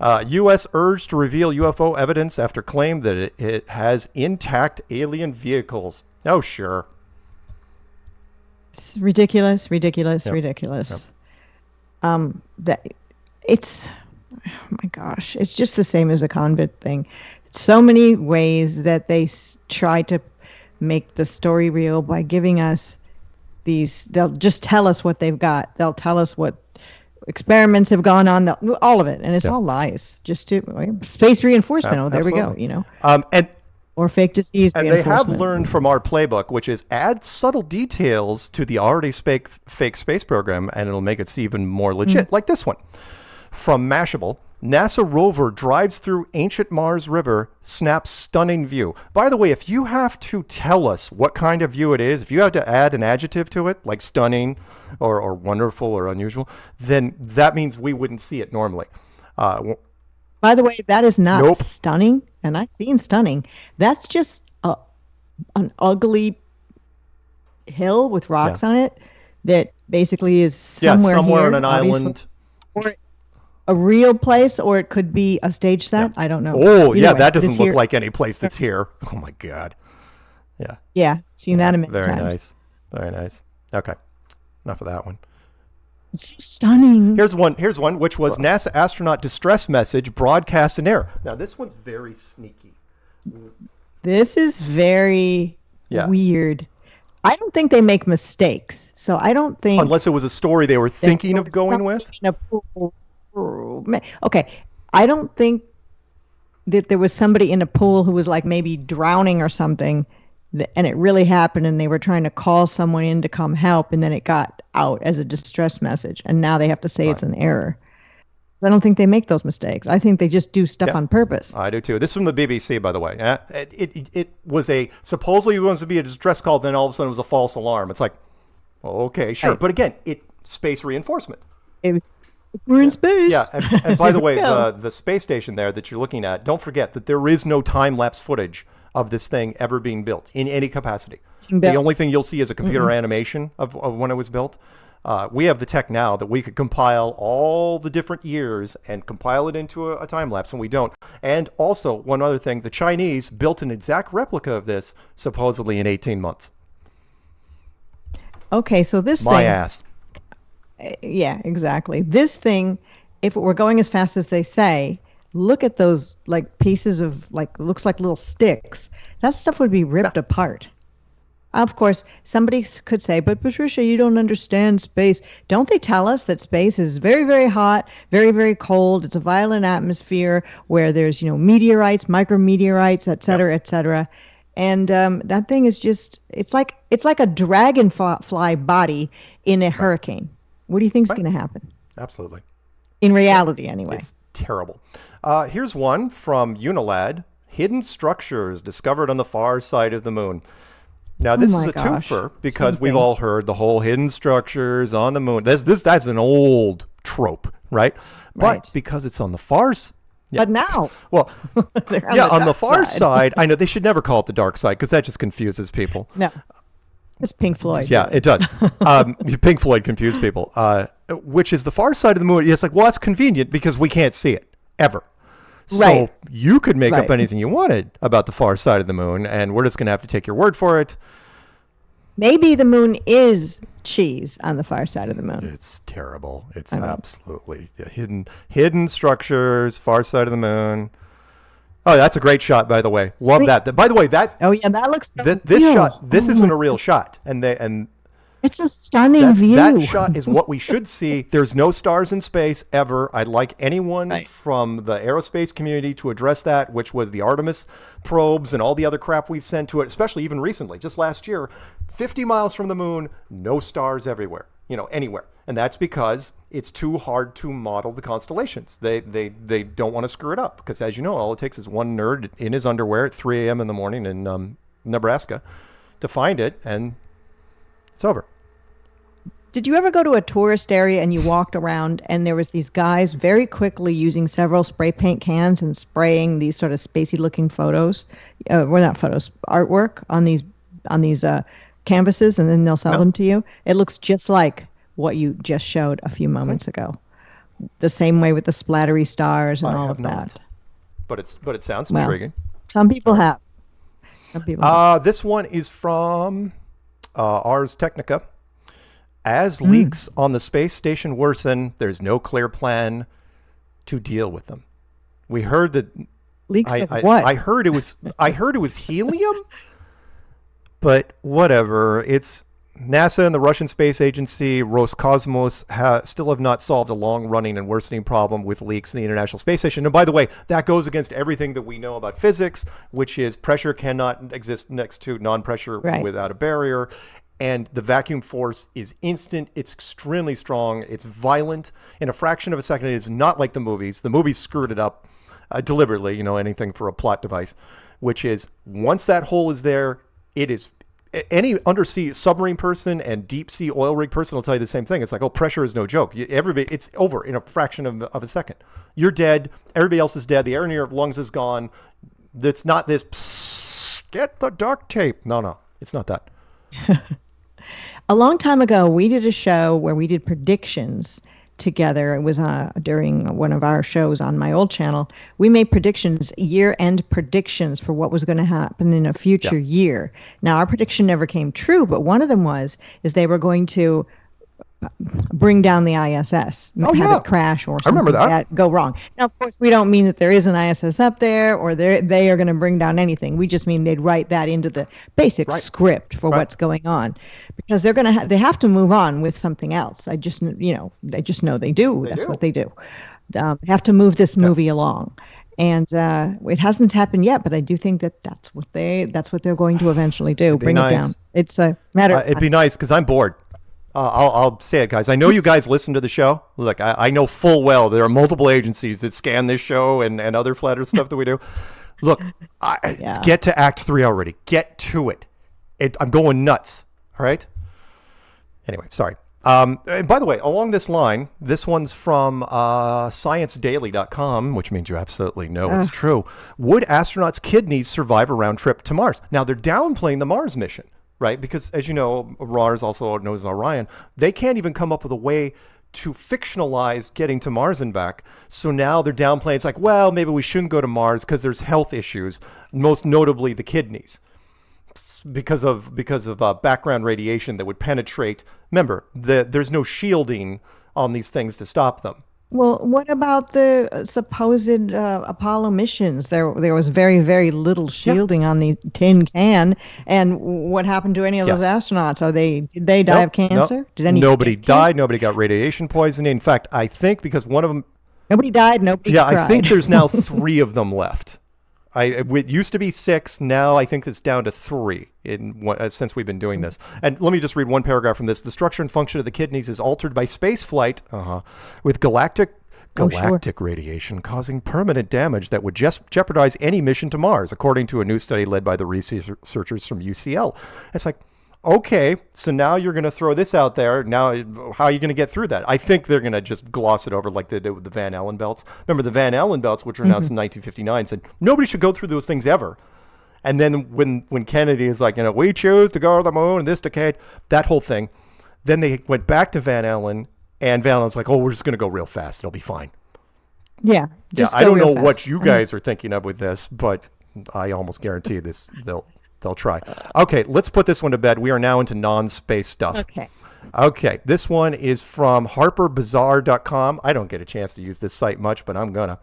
U.S. urged to reveal UFO evidence after claim that it has intact alien vehicles. Oh, sure. It's ridiculous. Yep. That it's, oh my gosh, it's just the same as the convict thing. So many ways that they try to make the story real by giving us these. They'll just tell us what they've got. They'll tell us what experiments have gone on. All of it, and it's all lies. Just to space reinforcement. Oh, there absolutely. we go. And or fake disease and they have learned from our playbook, which is add subtle details to the already fake space program, and it'll make it even more legit. Like this one. From Mashable, NASA rover drives through ancient Myres River, snaps stunning view. By the way, if you have to tell us what kind of view it is, if you have to add an adjective to it, like stunning or wonderful or unusual, then that means we wouldn't see it normally. By the way, that is not stunning, and I've seen stunning. That's just an ugly hill with rocks on it that basically is somewhere here, on an island. Or a real place, or it could be a stage set. I don't know. Oh, either way, that doesn't look like any place that's here. Oh, my God. Yeah. Yeah, seen that a minute. Very nice. Very nice. Okay. Enough of that one. It's so stunning. Here's one, which was NASA astronaut distress message broadcast in air. Now, this one's very sneaky. This is very weird. I don't think they make mistakes, so I don't think... Unless it was a story they were thinking of going with? Okay, I don't think that there was somebody in a pool who was like maybe drowning or something, and it really happened, and they were trying to call someone in to come help, and then it got out as a distress message, and now they have to say it's an error. I don't think they make those mistakes. I think they just do stuff on purpose. I do too. This is from the BBC, by the way. It was supposedly it was to be a distress call, then all of a sudden it was a false alarm. It's like, well, okay, sure. Right. But again, space reinforcement. We're in space. Yeah, and by the way, the space station there that you're looking at, don't forget that there is no time-lapse footage of this thing ever being built in any capacity. The only thing you'll see is a computer animation of when it was built. We have the tech now that we could compile all the different years and compile it into a time lapse, and we don't. And also, one other thing, the Chinese built an exact replica of this supposedly in 18 months. Okay, so this My thing, ass. yeah, exactly. This thing, if it were going as fast as they say, look at those like pieces of looks like little sticks. That stuff would be ripped apart. Of course, somebody could say, but Patricia, you don't understand space. Don't they tell us that space is very, very hot, very, very cold? It's a violent atmosphere where there's, meteorites, micrometeorites, et cetera, et cetera. And that thing is just, it's like a dragonfly body in a hurricane. What do you think is going to happen? Absolutely. In reality, anyway. It's terrible. Here's one from Unilad. Hidden structures discovered on the far side of the moon. Now, this is a twofer because we've all heard the whole hidden structures on the moon. That's an old trope, right? But because it's on the far side. Yeah. But now. Well, on the far side, I know they should never call it the dark side because that just confuses people. No. It's Pink Floyd. Yeah, it does. Pink Floyd confused people. Which is the far side of the moon. It's like, well, that's convenient because we can't see it ever. So you could make up anything you wanted about the far side of the moon, and we're just going to have to take your word for it. Maybe the moon is cheese on the far side of the moon. It's terrible. It's absolutely hidden structures, far side of the moon. Oh, that's a great shot, by the way. Love that. By the way, that looks this shot. This isn't a real shot, and it's a stunning view. That shot is what we should see. There's no stars in space ever. I'd like anyone from the aerospace community to address that, which was the Artemis probes and all the other crap we've sent to it, especially even recently, just last year, 50 miles from the moon, no stars everywhere, anywhere. And that's because it's too hard to model the constellations. They don't want to screw it up because, as you know, all it takes is one nerd in his underwear at 3 a.m. in the morning in Nebraska to find it, and it's over. Did you ever go to a tourist area and you walked around and there was these guys very quickly using several spray paint cans and spraying these sort of spacey looking photos, not photos, artwork on these canvases, and then they'll sell them to you? It looks just like what you just showed a few moments ago. The same way with the splattery stars and all of that. But it sounds intriguing. Some people have. Some people. This one is from Ars Technica. As leaks on the space station worsen, there's no clear plan to deal with them. We heard that leaks of what? I heard it was helium, but whatever. It's NASA and the Russian Space Agency Roscosmos still have not solved a long-running and worsening problem with leaks in the International Space Station. And by the way, that goes against everything that we know about physics, which is pressure cannot exist next to non-pressure without a barrier. And the vacuum force is instant. It's extremely strong. It's violent. In a fraction of a second, it is not like the movies. The movies screwed it up deliberately, anything for a plot device, which is once that hole is there, it is any undersea submarine person and deep sea oil rig person will tell you the same thing. It's like, pressure is no joke. Everybody, it's over in a fraction of a second. You're dead. Everybody else is dead. The air in your lungs is gone. It's not this, get the duct tape. No, it's not that. A long time ago, we did a show where we did predictions together. It was during one of our shows on my old channel. We made predictions, year-end predictions for what was going to happen in a future year. Now, our prediction never came true, but one of them is they were going to bring down the ISS, have it crash or something that go wrong. Now, of course, we don't mean that there is an ISS up there or they are going to bring down anything. We just mean they'd write that into the basic script for what's going on, because they're going to they have to move on with something else. They just know they do. That's what they do. They have to move this movie along. And it hasn't happened yet, but I do think that's what they're going to eventually do. Bring it down. It's a matter. It'd be nice because I'm bored. I'll say it, guys. I know you guys listen to the show. Look, I know full well there are multiple agencies that scan this show and other flat earth stuff that we do. Look, get to Act 3 already. Get to it. I'm going nuts. All right? Anyway, sorry. And by the way, along this line, this one's from ScienceDaily.com, which means you absolutely know it's true. Would astronauts' kidneys survive a round trip to Mars? Now, they're downplaying the Mars mission, right? Because, as you know, Mars, also known as Orion, they can't even come up with a way to fictionalize getting to Mars and back. So now they're downplaying. It's like, well, maybe we shouldn't go to Mars because there's health issues, most notably the kidneys, because of background radiation that would penetrate. Remember, there's no shielding on these things to stop them. Well, what about the supposed Apollo missions? There was very, very little shielding on the tin can. And what happened to any of those astronauts? Did they die of cancer? Did nobody died? Nobody got radiation poisoning. In fact, I think because one of them... Nobody died, nobody cried. I think there's now 3 of them left. It used to be 6. Now I think it's down to 3 since we've been doing this. And let me just read one paragraph from this. The structure and function of the kidneys is altered by space flight with galactic radiation causing permanent damage that would jeopardize any mission to Mars, according to a new study led by the researchers from UCL. It's like, okay, so now you're going to throw this out there. Now, how are you going to get through that? I think they're going to just gloss it over like they did with the Van Allen belts. Remember the Van Allen belts, which were announced in 1959, said nobody should go through those things ever. And then when Kennedy is like, we choose to go to the moon in this decade, that whole thing. Then they went back to Van Allen, and Van Allen's like, we're just going to go real fast. It'll be fine. Yeah. I don't know what you guys are thinking of with this, but I almost guarantee this they'll try. Okay, let's put this one to bed. We are now into non-space stuff. Okay, this one is from harperbazaar.com. I don't get a chance to use this site much, but I'm gonna.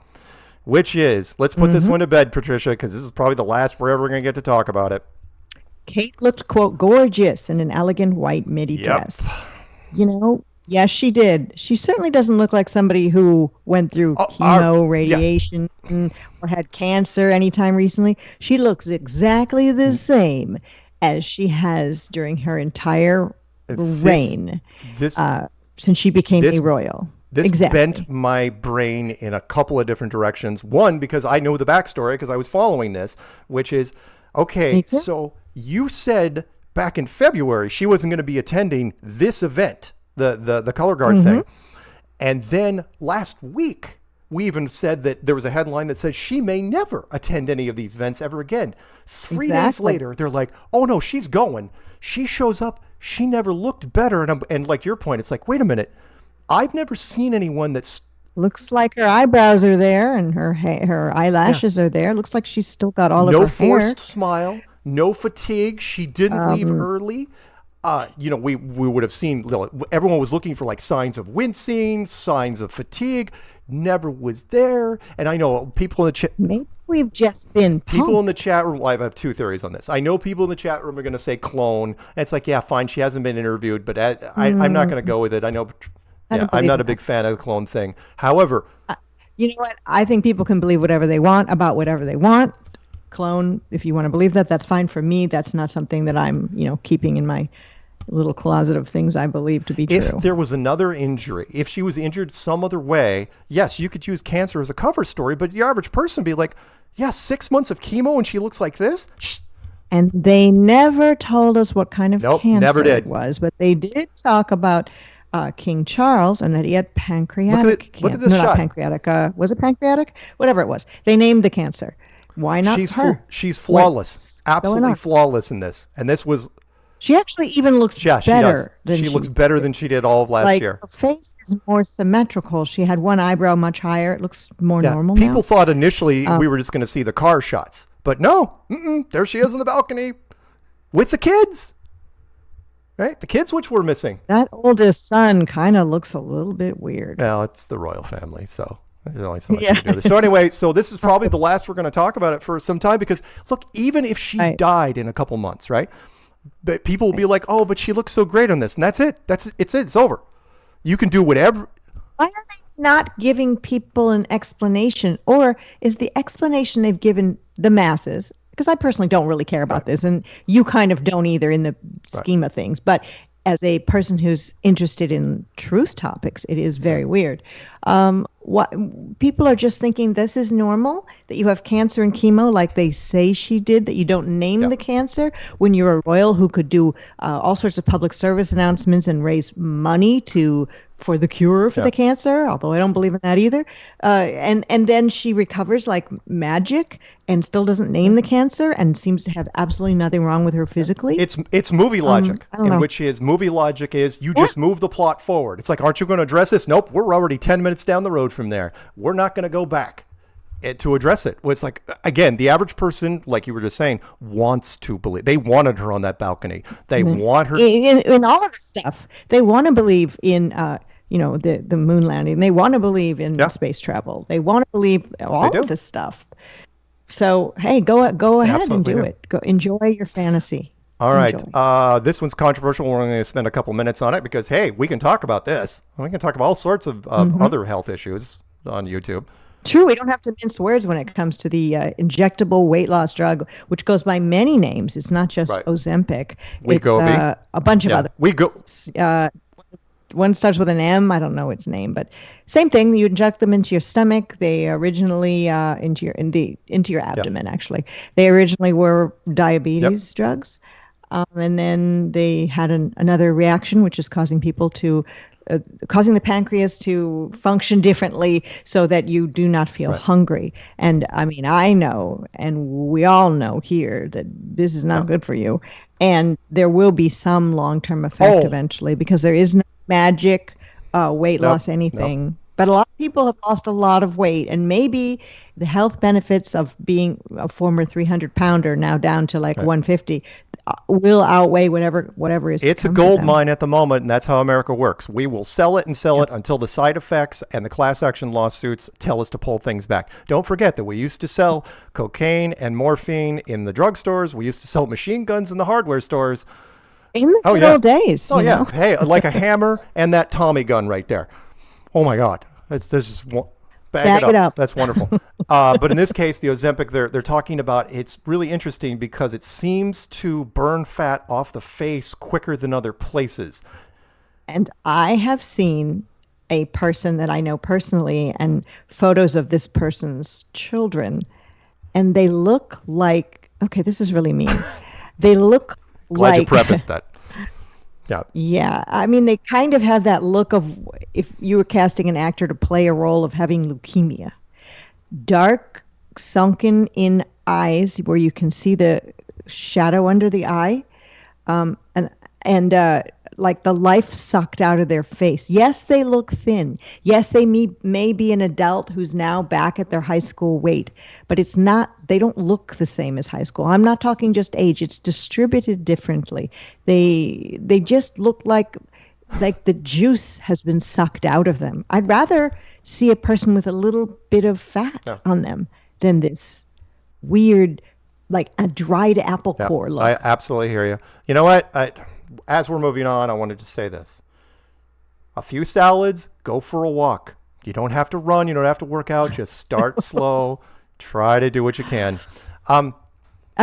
Which is, let's put this one to bed, Patricia, because this is probably the last we're ever going to get to talk about it. Kate looked, quote, gorgeous in an elegant white midi dress. Yes, she did. She certainly doesn't look like somebody who went through chemo, radiation, or had cancer anytime recently. She looks exactly the same as she has during her entire reign since she became a royal. This bent my brain in a couple of different directions. One, because I know the backstory because I was following this, which is, okay, so you said back in February she wasn't going to be attending this event, the color guard thing. And then last week, we even said that there was a headline that said she may never attend any of these events ever again. 3 days later, they're like, oh no, she's going. She shows up. She never looked better. And like your point, it's like, wait a minute. I've never seen anyone that's... Looks like her eyebrows are there and her eyelashes are there. Looks like she's still got all of her hair. No forced smile. No fatigue. She didn't leave early. We would have seen... Everyone was looking for like signs of wincing, signs of fatigue. Never was there. And I know people in the chat... Maybe we've just been punked. People in the chat room... Well, I have 2 theories on this. I know people in the chat room are going to say clone. And it's like, yeah, fine. She hasn't been interviewed, but I'm not going to go with it. I know... Yeah, I'm not a big fan of the clone thing. However... you know what? I think people can believe whatever they want about whatever they want. Clone, if you want to believe that, that's fine. For me, that's not something that I'm, keeping in my little closet of things I believe to be true. If there was another injury, if she was injured some other way, yes, you could use cancer as a cover story, but the average person would be like, yeah, 6 months of chemo and she looks like this? Shh. And they never told us what kind of cancer never did. It was, but they did talk about... King Charles, and that he had pancreatic cancer. Look at this shot. Not pancreatic. Was it pancreatic? Whatever it was. They named the cancer. Why not her? She's flawless. Absolutely flawless in this. And this was... She actually even looks better. She looks better than she did all of last year. Her face is more symmetrical. She had one eyebrow much higher. It looks more normal People now. thought initially we were just going to see the car shots. But no. There she is in the balcony with the kids. Right? The kids which were missing. That oldest son kind of looks a little bit weird. Well, it's the royal family, so there's only so much you can do there. So anyway, this is probably the last we're going to talk about it for some time because, look, even if she died in a couple months, right? But people will be like, oh, but she looks so great on this. And that's it. It's over. You can do whatever. Why are they not giving people an explanation? Or is the explanation they've given the masses... Because I personally don't really care about this, and you kind of don't either in the scheme of things. But as a person who's interested in truth topics, it is very weird. What people are just thinking this is normal, that you have cancer and chemo like they say she did, that you don't name the cancer when you're a royal who could do all sorts of public service announcements and raise money for the cure for the cancer, although I don't believe in that either. And then she recovers like magic and still doesn't name the cancer and seems to have absolutely nothing wrong with her physically. It's movie logic, which is movie logic is you just move the plot forward. It's like, aren't you going to address this? Nope, we're already 10 minutes down the road from there. We're not going to go back to address it. Well, it's like, again, the average person, like you were just saying, wants to believe. They wanted her on that balcony. They want her in all of this stuff. They want to believe in the moon landing. They want to believe in space travel. They want to believe all of this stuff. So hey, go ahead and do it. Go enjoy your fantasy. All right. This one's controversial. We're going to spend a couple minutes on it because, hey, we can talk about this. We can talk about all sorts of other health issues on YouTube. True. We don't have to mince words when it comes to the injectable weight loss drug, which goes by many names. It's not just Ozempic. Wegovy. It's a bunch of other. One starts with an M. I don't know its name, but same thing. You inject them into your stomach. They originally into your abdomen. Actually, they originally were diabetes drugs, and then they had another reaction, which is causing people to. Causing the pancreas to function differently so that you do not feel hungry. And I mean, I know, and we all know here that this is not good for you. And there will be some long-term effect eventually because there is no magic weight loss anything. But a lot of people have lost a lot of weight, and maybe the health benefits of being a former 300-pounder now down to like 150 will outweigh whatever is. It's a gold mine at the moment, and that's how America works. We will sell it and sell it until the side effects and the class action lawsuits tell us to pull things back. Don't forget that we used to sell cocaine and morphine in the drugstores. We used to sell machine guns in the hardware stores. In the good old days. Oh, yeah. Hey, like a hammer and that Tommy gun right there. Oh my God, this is bag it up. That's wonderful. But in this case, the Ozempic, they're talking about, it's really interesting because it seems to burn fat off the face quicker than other places. And I have seen a person that I know personally and photos of this person's children, and they look like, okay, this is really mean. They look Glad you prefaced that. Yeah. I mean, they kind of have that look of if you were casting an actor to play a role of having leukemia. Dark, sunken in eyes where you can see the shadow under the eye. And like the life sucked out of their face. Yes, they look thin. Yes, they may be an adult who's now back at their high school weight, but it's not, they don't look the same as high school. I'm not talking just age, it's distributed differently. They just look like the juice has been sucked out of them. I'd rather see a person with a little bit of fat on them than this weird, like a dried apple core look. I absolutely hear you. You know what? As we're moving on, I wanted to say this. A few salads, go for a walk. You don't have to run. You don't have to work out. Just start slow. Try to do what you can. I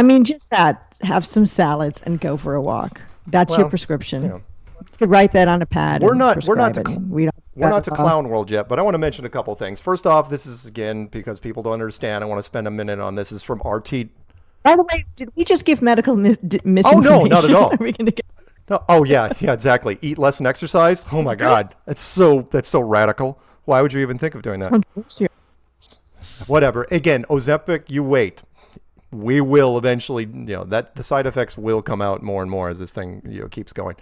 mean, just that. Have some salads and go for a walk. That's your prescription. You could write that on a pad. We're not to clown world yet, but I want to mention a couple things. First off, this is, again, because people don't understand. I want to spend a minute on this. This is from RT. By the way, did we just give medical misinformation? Oh, no, not at all. Are we gonna get... No, oh, yeah, exactly. Eat less and exercise. Oh, my God. That's so radical. Why would you even think of doing that? Whatever. Again, Ozempic, you wait. We will eventually, that the side effects will come out more and more as this thing keeps going.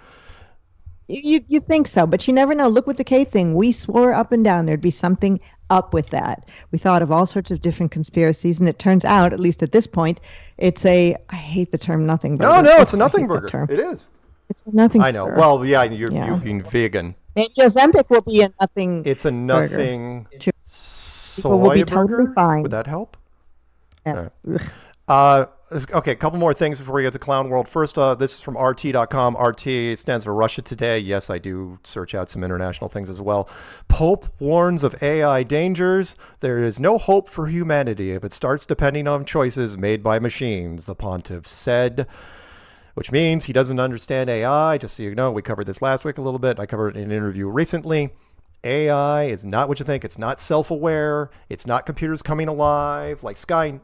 You think so, but you never know. Look with the K thing. We swore up and down there'd be something up with that. We thought of all sorts of different conspiracies, and it turns out, at least at this point, it's I hate the term nothing burger. No, it's a nothing burger. It is. It's a nothing burger. I know. Well, yeah, you're being vegan. Maybe Ozempic will be a nothing It's a nothing burger. soy will be burger? Totally fine. Would that help? Yeah. Okay, a couple more things before we get to Clown World. First, this is from RT.com. RT stands for Russia Today. Yes, I do search out some international things as well. Pope warns of AI dangers. There is no hope for humanity if it starts depending on choices made by machines, the pontiff said. which means he doesn't understand AI. Just so you know, we covered this last week a little bit. I covered it in an interview recently. AI is not what you think. It's not self-aware. It's not computers coming alive like Sky.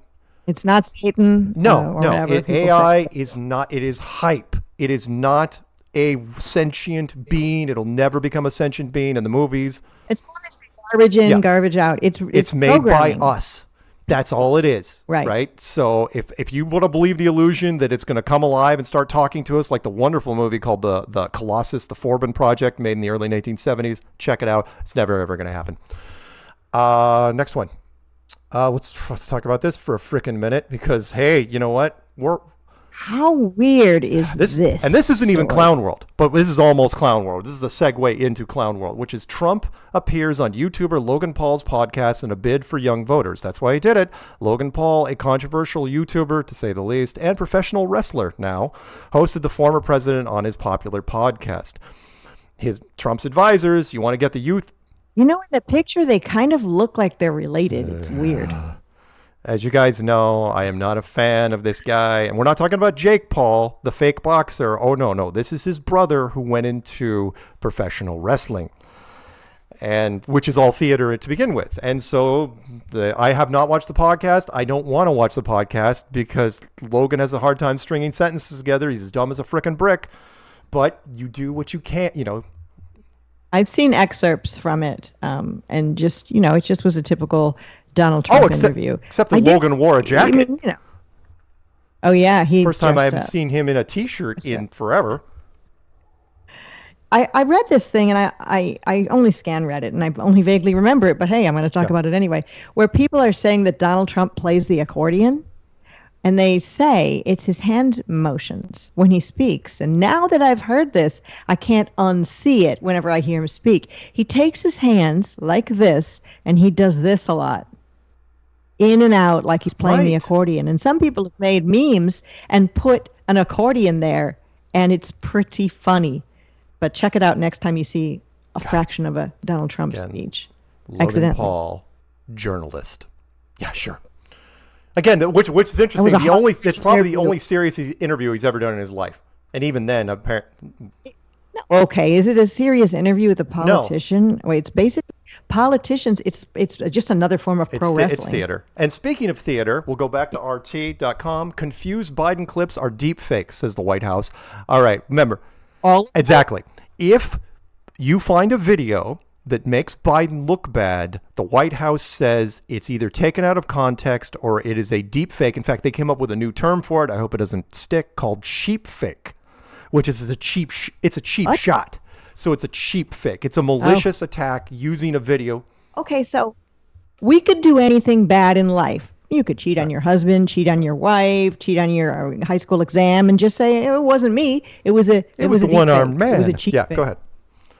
It's not Satan. No. AI say. is not. It is hype. It is not a sentient being. It'll never become a sentient being in the movies. It's honestly garbage in, garbage out. It's made by us. That's all it is. Right. So if you want to believe the illusion that it's going to come alive and start talking to us like the wonderful movie called the Colossus, the Forbin Project, made in the early 1970s, check it out. It's never, ever going to happen. Next one. Let's talk about this for a frickin' minute because, hey, you know what? How weird is this? And this isn't even Clown World, but this is almost Clown World. This is a segue into Clown World, which is Trump appears on YouTuber Logan Paul's podcast in a bid for young voters. That's why he did it. Logan Paul, a controversial YouTuber, to say the least, and professional wrestler now, hosted the former president on his popular podcast. Trump's advisors, you want to get the youth. You know, in the picture, they kind of look like they're related. It's weird. As you guys know, I am not a fan of this guy. And we're not talking about Jake Paul, the fake boxer. Oh, no. This is his brother who went into professional wrestling, and which is all theater to begin with. And so I have not watched the podcast. I don't want to watch the podcast because Logan has a hard time stringing sentences together. He's as dumb as a frickin' brick. But you do what you can, I've seen excerpts from it, and just, it just was a typical Donald Trump interview. Except that Logan wore a jacket. Oh, yeah. First time I haven't seen him in a T-shirt in forever. I read this thing, and I only scan Reddit, and I only vaguely remember it, but hey, I'm going to talk about it anyway, where people are saying that Donald Trump plays the accordion, and they say it's his hand motions when he speaks. And now that I've heard this, I can't unsee it whenever I hear him speak. He takes his hands like this, and he does this a lot. In and out like he's playing the accordion. And some people have made memes and put an accordion there, and it's pretty funny. But check it out next time you see a fraction of a Donald Trump speech. Logan Paul, journalist. Yeah, sure. Again, which is interesting. It's probably the only serious interview he's ever done in his life. And even then, apparently. Okay, is it a serious interview with a politician? No. Wait, it's basically politicians. It's just another form of pro wrestling. It's theater. And speaking of theater, we'll go back to RT.com. Confused Biden clips are deep fakes, says the White House. All right, remember. Exactly. If you find a video that makes Biden look bad, the White House says it's either taken out of context or it is a deep fake. In fact, they came up with a new term for it. I hope it doesn't stick, called sheep fake, which is a cheap shot. So it's a cheap fake. It's a malicious attack using a video. Okay, so we could do anything bad in life. You could cheat on your husband, cheat on your wife, cheat on your high school exam, and just say it wasn't me. It was a one-armed man. It was a cheat fake. Go ahead.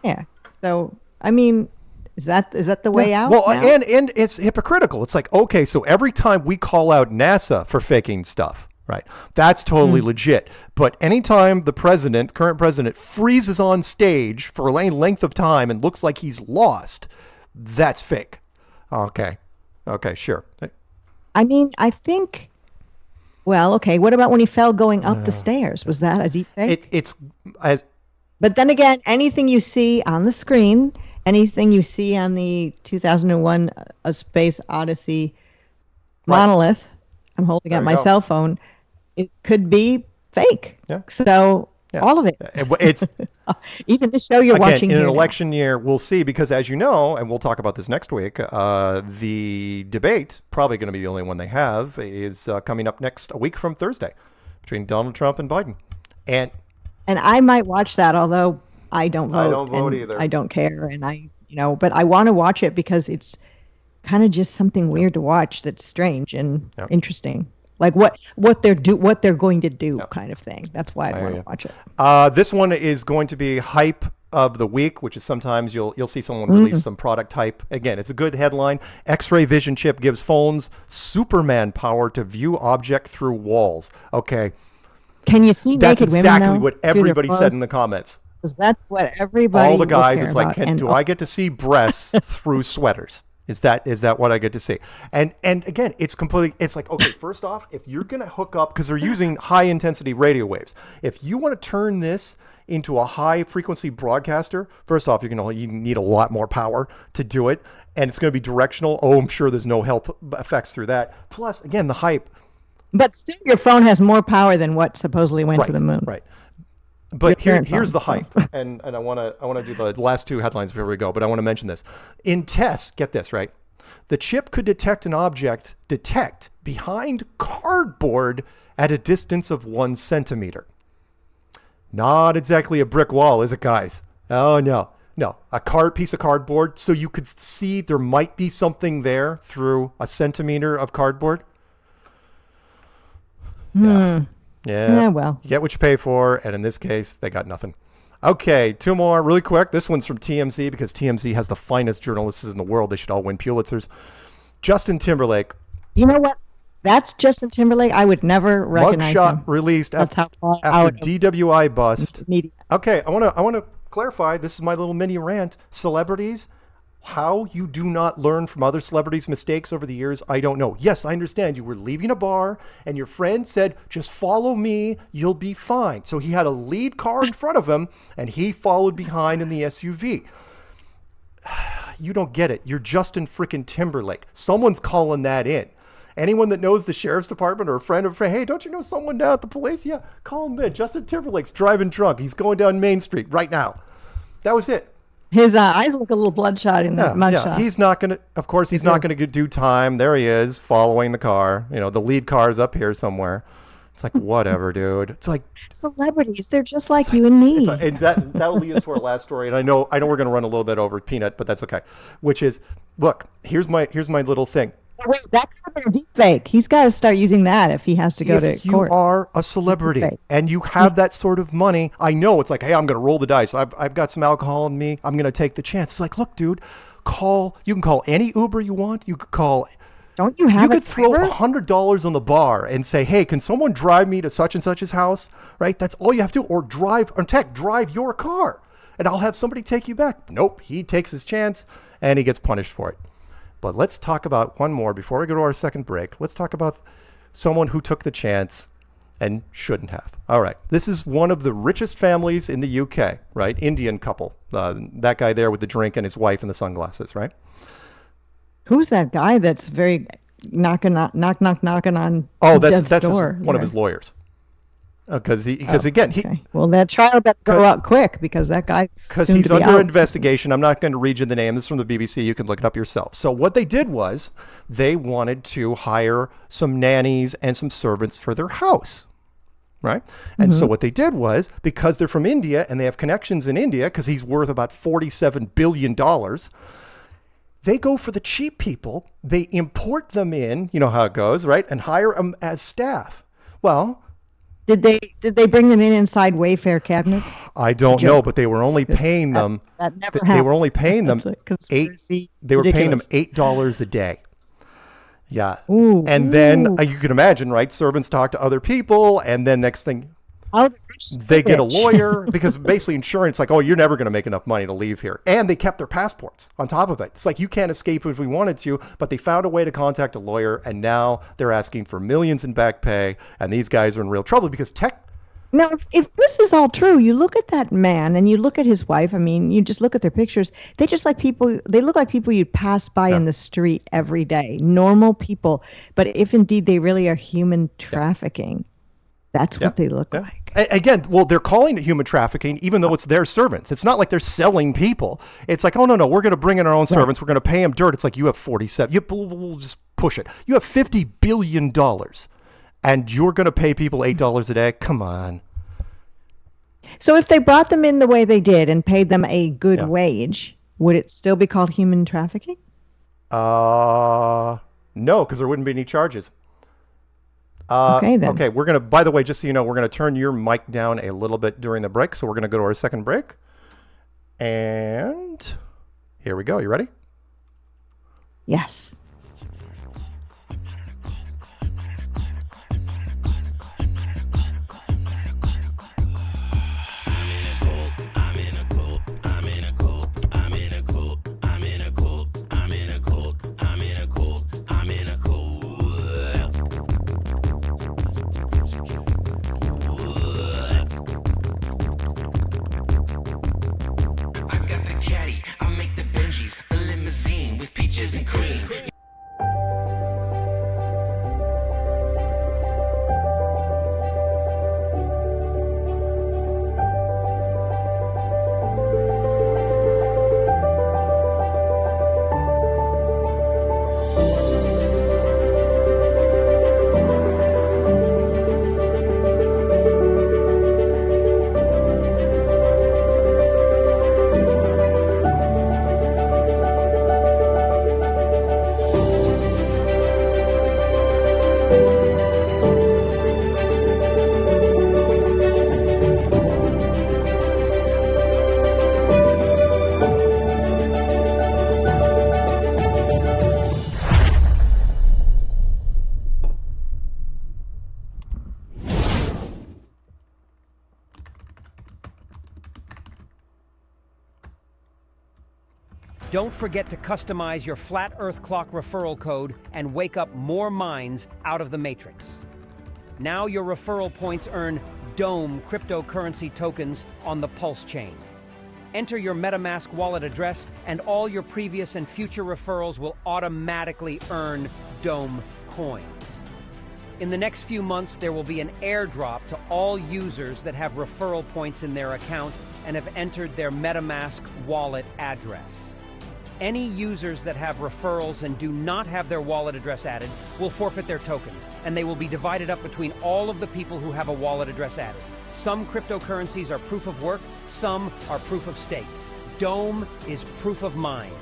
Yeah. So I mean, is that the way out? Well, now? and it's hypocritical. It's like, okay, so every time we call out NASA for faking stuff, right? That's totally legit. But anytime the current president, freezes on stage for a length of time and looks like he's lost, that's fake. Okay, sure. I mean, I think. Well, okay. What about when he fell going up the stairs? Was that a deep fake? But then again, anything you see on the screen, anything you see on the 2001 A Space Odyssey monolith, I'm holding up my cell phone, it could be fake. Yeah. So all of it. It's even the show you're watching in here an election year, we'll see, because as you know, and we'll talk about this next week, the debate, probably going to be the only one they have, is coming up a week from Thursday between Donald Trump and Biden. And I might watch that, although I don't vote. I don't vote either. I don't care, and but I want to watch it because it's kind of just something weird to watch that's strange and interesting, like what they're going to do, kind of thing. That's why I want to watch it. This one is going to be hype of the week, which is sometimes you'll see someone release some product hype. Again, it's a good headline. X-ray vision chip gives phones Superman power to view object through walls. Okay. Can you see That's naked exactly women, what everybody said in the comments. Because that's what everybody. All the guys is like, do I get to see breasts through sweaters? Is that what I get to see? And again, it's like, okay, first off, if you're going to hook up, because they're using high intensity radio waves, if you want to turn this into a high frequency broadcaster, first off, you need a lot more power to do it. And it's going to be directional. Oh, I'm sure there's no health effects through that. Plus, again, the hype. But still, your phone has more power than what supposedly went to the moon. Right. But here's the hype, and I want to do the last two headlines before we go, but I want to mention this. In tests, get this, right? The chip could detect an object behind cardboard at a distance of 1 centimeter. Not exactly a brick wall, is it, guys? Oh, no. A piece of cardboard, so you could see there might be something there through a centimeter of cardboard. Yeah, well. You get what you pay for, and in this case, they got nothing. Okay, two more really quick. This one's from TMZ, because TMZ has the finest journalists in the world. They should all win Pulitzers. Justin Timberlake. You know what? That's Justin Timberlake. I would never recognize him. Mugshot released after DWI bust. Media. Okay, I want to clarify. This is my little mini rant. Celebrities, how you do not learn from other celebrities' mistakes over the years, I don't know. Yes, I understand you were leaving a bar and your friend said, just follow me, you'll be fine. So he had a lead car in front of him and he followed behind in the SUV. You don't get it. You're Justin freaking Timberlake. Someone's calling that in. Anyone that knows the sheriff's department or a friend, hey, don't you know someone down at the police? Yeah, call him in. Justin Timberlake's driving drunk. He's going down Main Street right now. That was it. His eyes look a little bloodshot in that mugshot. Yeah, he's not going to, of course, he's not going to do time. There he is following the car. The lead car's up here somewhere. It's like, whatever, dude. It's like celebrities. They're just like you and me. And that'll lead us to our last story. And I know we're going to run a little bit over Peanut, but that's okay. Which is, look, here's my little thing. Wait, that could have been a deep fake. He's got to start using that if he has to go to court. If you are a celebrity and you have that sort of money, I know it's like, hey, I'm going to roll the dice. I've got some alcohol in me. I'm going to take the chance. It's like, look, dude, you can call any Uber you want. You could call. Don't you have You could throw $100 on the bar and say, hey, can someone drive me to such and such's house? Right? That's all you have to do. Or drive your car and I'll have somebody take you back. Nope. He takes his chance and he gets punished for it. But let's talk about one more before we go to our second break. Let's talk about someone who took the chance and shouldn't have. All right. This is one of the richest families in the UK, right? Indian couple. That guy there with the drink and his wife and the sunglasses, right? Who's that guy that's very knocking on that's door? One of his lawyers. Because again, well, that trial better go out quick because that guy. Because he's under investigation. I'm not going to read you the name. This is from the BBC. You can look it up yourself. So what they did was they wanted to hire some nannies and some servants for their house, right? And so what they did was, because they're from India and they have connections in India, because he's worth about $47 billion, they go for the cheap people. They import them in. You know how it goes, right? And hire them as staff. Well. Did they bring them inside Wayfair cabinets? I don't know, but they were only paying them. That never happened. They were only paying them $8. They were paying them $8 a day. Yeah, ooh, and then you can imagine, right? Servants talk to other people, and then next thing, they get a lawyer because basically insurance, like, oh, you're never going to make enough money to leave here. And they kept their passports on top of it. It's like, you can't escape if we wanted to, but they found a way to contact a lawyer. And now they're asking for millions in back pay. And these guys are in real trouble because Now, if this is all true, you look at that man and you look at his wife. I mean, you just look at their pictures. They look like people you'd pass by in the street every day. Normal people. But if indeed they really are human trafficking, that's what they look like. Again, well, they're calling it human trafficking, even though it's their servants. It's not like they're selling people. It's like, oh, no, we're going to bring in our own servants. We're going to pay them dirt. It's like, you have 47. We'll just push it. You have $50 billion, and you're going to pay people $8 a day? Come on. So if they brought them in the way they did and paid them a good wage, would it still be called human trafficking? No, because there wouldn't be any charges. Okay, then. Okay, we're going to, by the way, just so you know, we're going to turn your mic down a little bit during the break. So we're going to go to our second break. And here we go. You ready? Yes. Don't forget to customize your Flat Earth Clock referral code and wake up more minds out of the Matrix. Now your referral points earn Dome cryptocurrency tokens on the Pulse chain. Enter your MetaMask wallet address and all your previous and future referrals will automatically earn Dome coins. In the next few months, there will be an airdrop to all users that have referral points in their account and have entered their MetaMask wallet address. Any users that have referrals and do not have their wallet address added will forfeit their tokens, and they will be divided up between all of the people who have a wallet address added. Some cryptocurrencies are proof of work, some are proof of stake. Dome is proof of mine.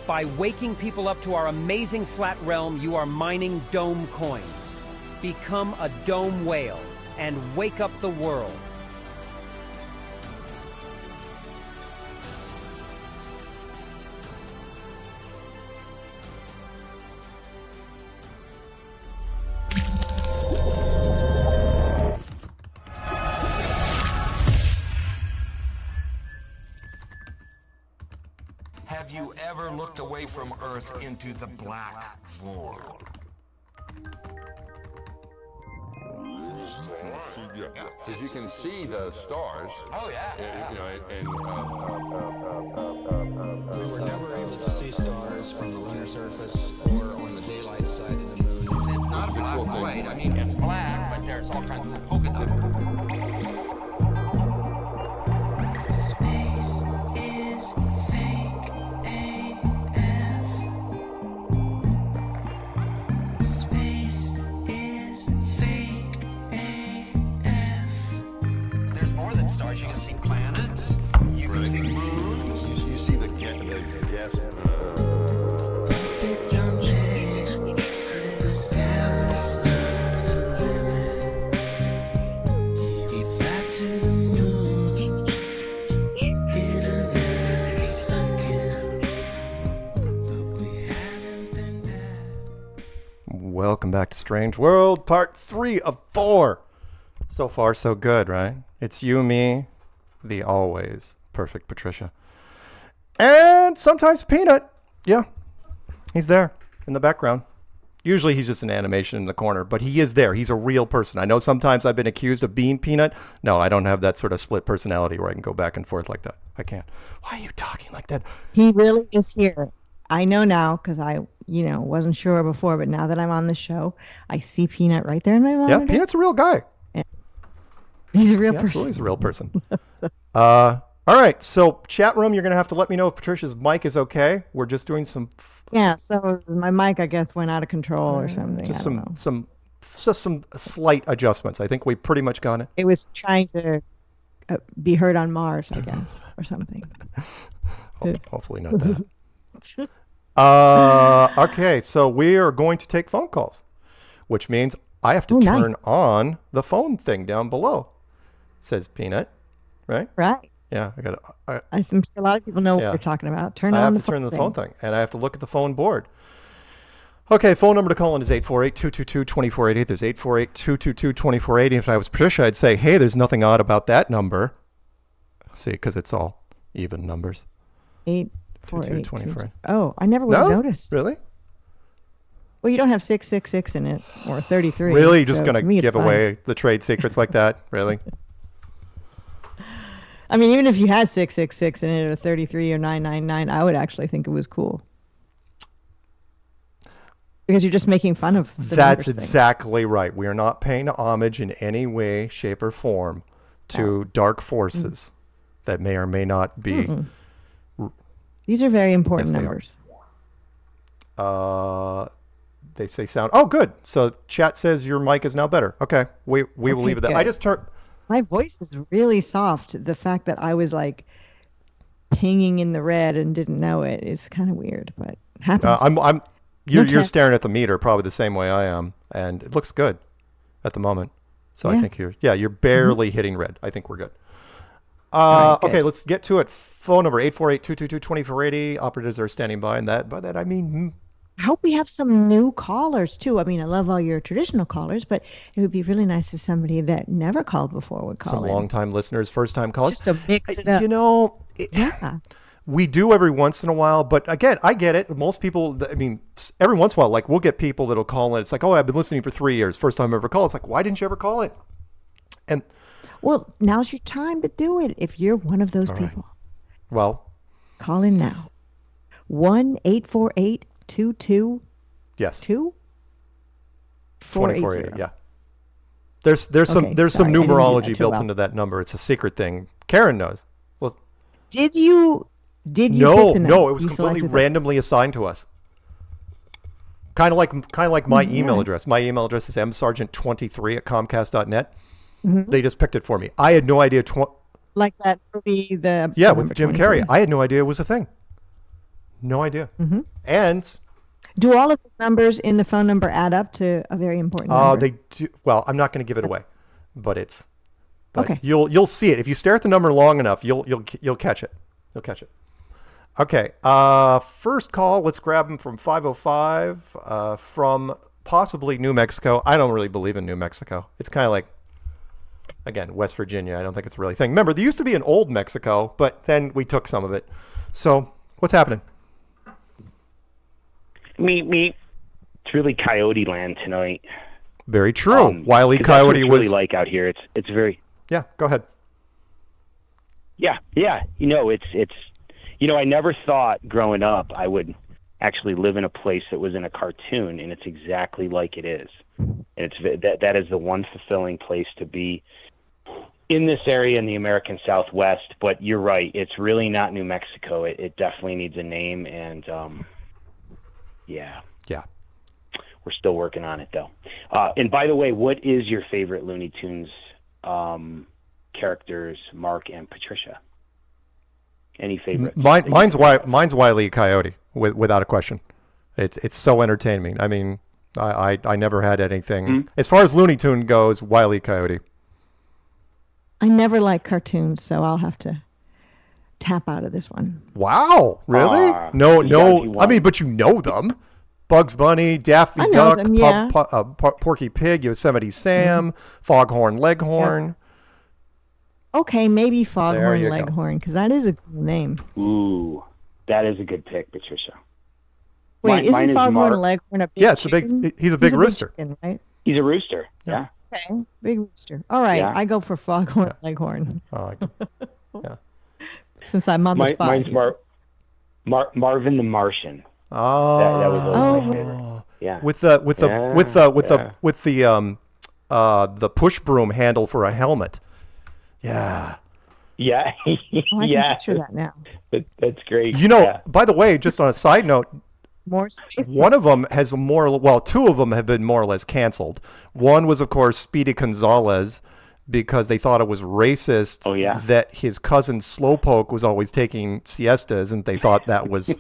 By waking people up to our amazing flat realm, you are mining Dome coins. Become a Dome whale and wake up the world. Have you ever looked away from Earth into the black void? Because you can see the stars. Oh yeah. We were never able to see stars from the lunar surface or on the daylight side of the moon. It's not a black void. I mean, it's black, but there's all kinds of polka dots. Space is fake AF. Space is fake AF. There's more than stars. You can see planets. You can see moons. You see the gas. It don't let it. Say the sky was not the limit. Be fly to the moon. In another second. But we haven't been back. Welcome back to Strange World, part 3 of 4. So far, so good, right? It's you, me, the always perfect Patricia. And sometimes Peanut. Yeah, he's there in the background. Usually he's just an animation in the corner, but he is there. He's a real person. I know sometimes I've been accused of being Peanut. No, I don't have that sort of split personality where I can go back and forth like that. I can't. Why are you talking like that? He really is here. I know now because I, wasn't sure before, but now that I'm on the show, I see Peanut right there in my monitor. Yeah, Peanut's a real guy. He's a real Yeah, person. absolutely, he's a real person. All right, so chat room, you're going to have to let me know if Patricia's mic is okay. We're just doing some... Yeah, so my mic, I guess, went out of control or something. Just I don't know. some slight adjustments. I think we pretty much got it. It was trying to be heard on Mars, I guess, or something. Hopefully not that. Okay, so we are going to take phone calls, which means I have to turn on the phone thing down below, says Peanut, right? Right. Yeah, I think a lot of people know what we're talking about. I have to turn the phone thing, and I have to look at the phone board. Okay, phone number to call in is 848-222-2488. There's 848-222-2480. If I was Patricia, I'd say, hey, there's nothing odd about that number. See, because it's all even numbers. 848-2488. Oh, I never would have noticed. Really? Well, you don't have 666 in it, or 33. Really? You're just going to give away the trade secrets like that? Really? I mean, even if you had 666 in it, or 33 or 999, I would actually think it was cool. Because you're just making fun of the That's exactly right. We are not paying homage in any way, shape, or form to dark forces that may or may not be. These are very important numbers. They say sound. Oh, good. So chat says your mic is now better. Okay, we will leave it there. I just turned. My voice is really soft. The fact that I was like pinging in the red and didn't know it is kind of weird, but it happens. You're staring at the meter probably the same way I am, and it looks good at the moment. So I think you're barely hitting red. I think we're good. Okay, let's get to it. Phone number 848-222-2480. Operators are standing by, and by that I mean. I hope we have some new callers too. I mean, I love all your traditional callers, but it would be really nice if somebody that never called before would call in. Some long-time listeners, first-time callers. Just to mix it up. We do every once in a while, but again, I get it. Most people, I mean, every once in a while, like we'll get people that'll call in. It's like, oh, I've been listening for 3 years. First time I ever called. It's like, why didn't you ever call it? And Well, now's your time to do it if you're one of those all right. people. Well, Call in now. 1-848-22-2 yes, 480. 2480. Yeah. There's some Okay, there's sorry, some I didn't do that numerology too built well. into that number. It's a secret thing. Karen knows. Well, Did you pick no, the no, number? it was You completely selected it? randomly assigned to us. Kind of like my email yeah. address. My email address is msargent23@comcast.net. Mm-hmm. They just picked it for me. I had no idea. Like that movie, the Yeah, number with Jim 23. Carrey. I had no idea it was a thing. No idea. Mm-hmm. And Do all of the numbers in the phone number add up to a very important number? they do. Well, I'm not going to give it away, but it's. But Okay. You'll see it if you stare at the number long enough. You'll catch it. You'll catch it. Okay. First call. Let's grab him from 505 from possibly New Mexico. I don't really believe in New Mexico. It's kind of like, again, West Virginia. I don't think it's a really thing. Remember, there used to be an old Mexico, but then we took some of it. So what's happening? Me. It's really coyote land tonight. Very true. Wile E. 'cause that's what Coyote it's was. really like out here. It's very. Yeah. Go ahead. Yeah. It's. I never thought growing up I would actually live in a place that was in a cartoon, and it's exactly like it is. And that is the one fulfilling place to be in this area in the American Southwest. But you're right, it's really not New Mexico. It definitely needs a name, and yeah, we're still working on it though. And by the way, what is your favorite Looney Tunes characters, Mark and Patricia? Any favorite? Mine's Wile E. Coyote, without a question. It's so entertaining. I mean, I never had anything as far as Looney Tune goes. Wile E. Coyote. I never like cartoons, so I'll have to tap out of this one. Wow, really? No. I mean, but you know them. Bugs Bunny, Daffy I know Duck, them, yeah. Porky Pig, Yosemite Sam, Foghorn Leghorn. Okay, maybe There Foghorn you go. Leghorn, because that is a cool name. Ooh, that is a good pick, Patricia. Wait, Mine isn't is Foghorn Mark. Leghorn a big Yeah, it's a chicken? big. He's a big rooster. Chicken, right? He's a rooster. Yeah. Okay, big rooster. All right, Yeah. I go for Foghorn Leghorn, Yeah. since I'm on the spot. Mine's Marvin the Martian. Oh. That was always my favorite. Yeah. With the push broom handle for a helmet. Yeah. Yeah. Oh, I can yeah. picture that now. That's great. You know, Yeah. by the way, just on a side note, More space. one of them has two of them have been more or less canceled. One was, of course, Speedy Gonzalez, because they thought it was racist that his cousin Slowpoke was always taking siestas, and they thought that was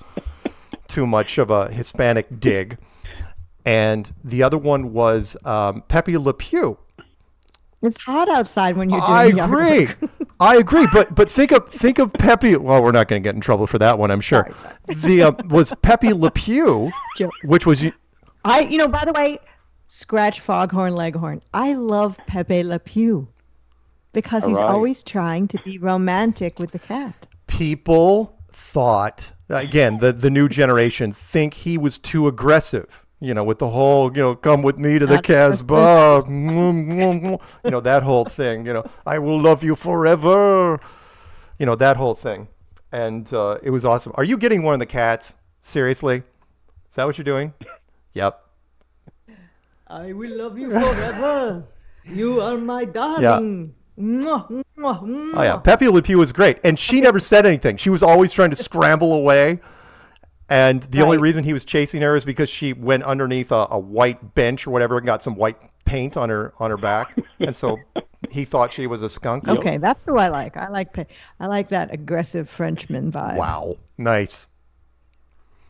too much of a Hispanic dig. And the other one was Pepe Le Pew. It's hot outside when you're doing I yard agree. work. I agree. But think of Pepe. Well, we're not going to get in trouble for that one, I'm sure. Sorry. Was Pepe Le Pew, Joke. which was by the way, scratch Foghorn Leghorn. I love Pepe Le Pew because he's right. always trying to be romantic with the cat. people thought, again, the new generation think he was too aggressive. With the whole, come with me to the Casbah, that whole thing, I will love you forever, that whole thing. And it was awesome. Are you getting one of the cats? Seriously? Is that what you're doing? Yep. I will love you forever. You are my darling. Mwah, mwah, mwah. Oh, yeah. Pepe Le Pew was great. And she never said anything. She was always trying to scramble away. And the only reason he was chasing her is because she went underneath a white bench or whatever and got some white paint on her back. And so he thought she was a skunk. Okay, that's who I like. I like that aggressive Frenchman vibe. Wow. Nice.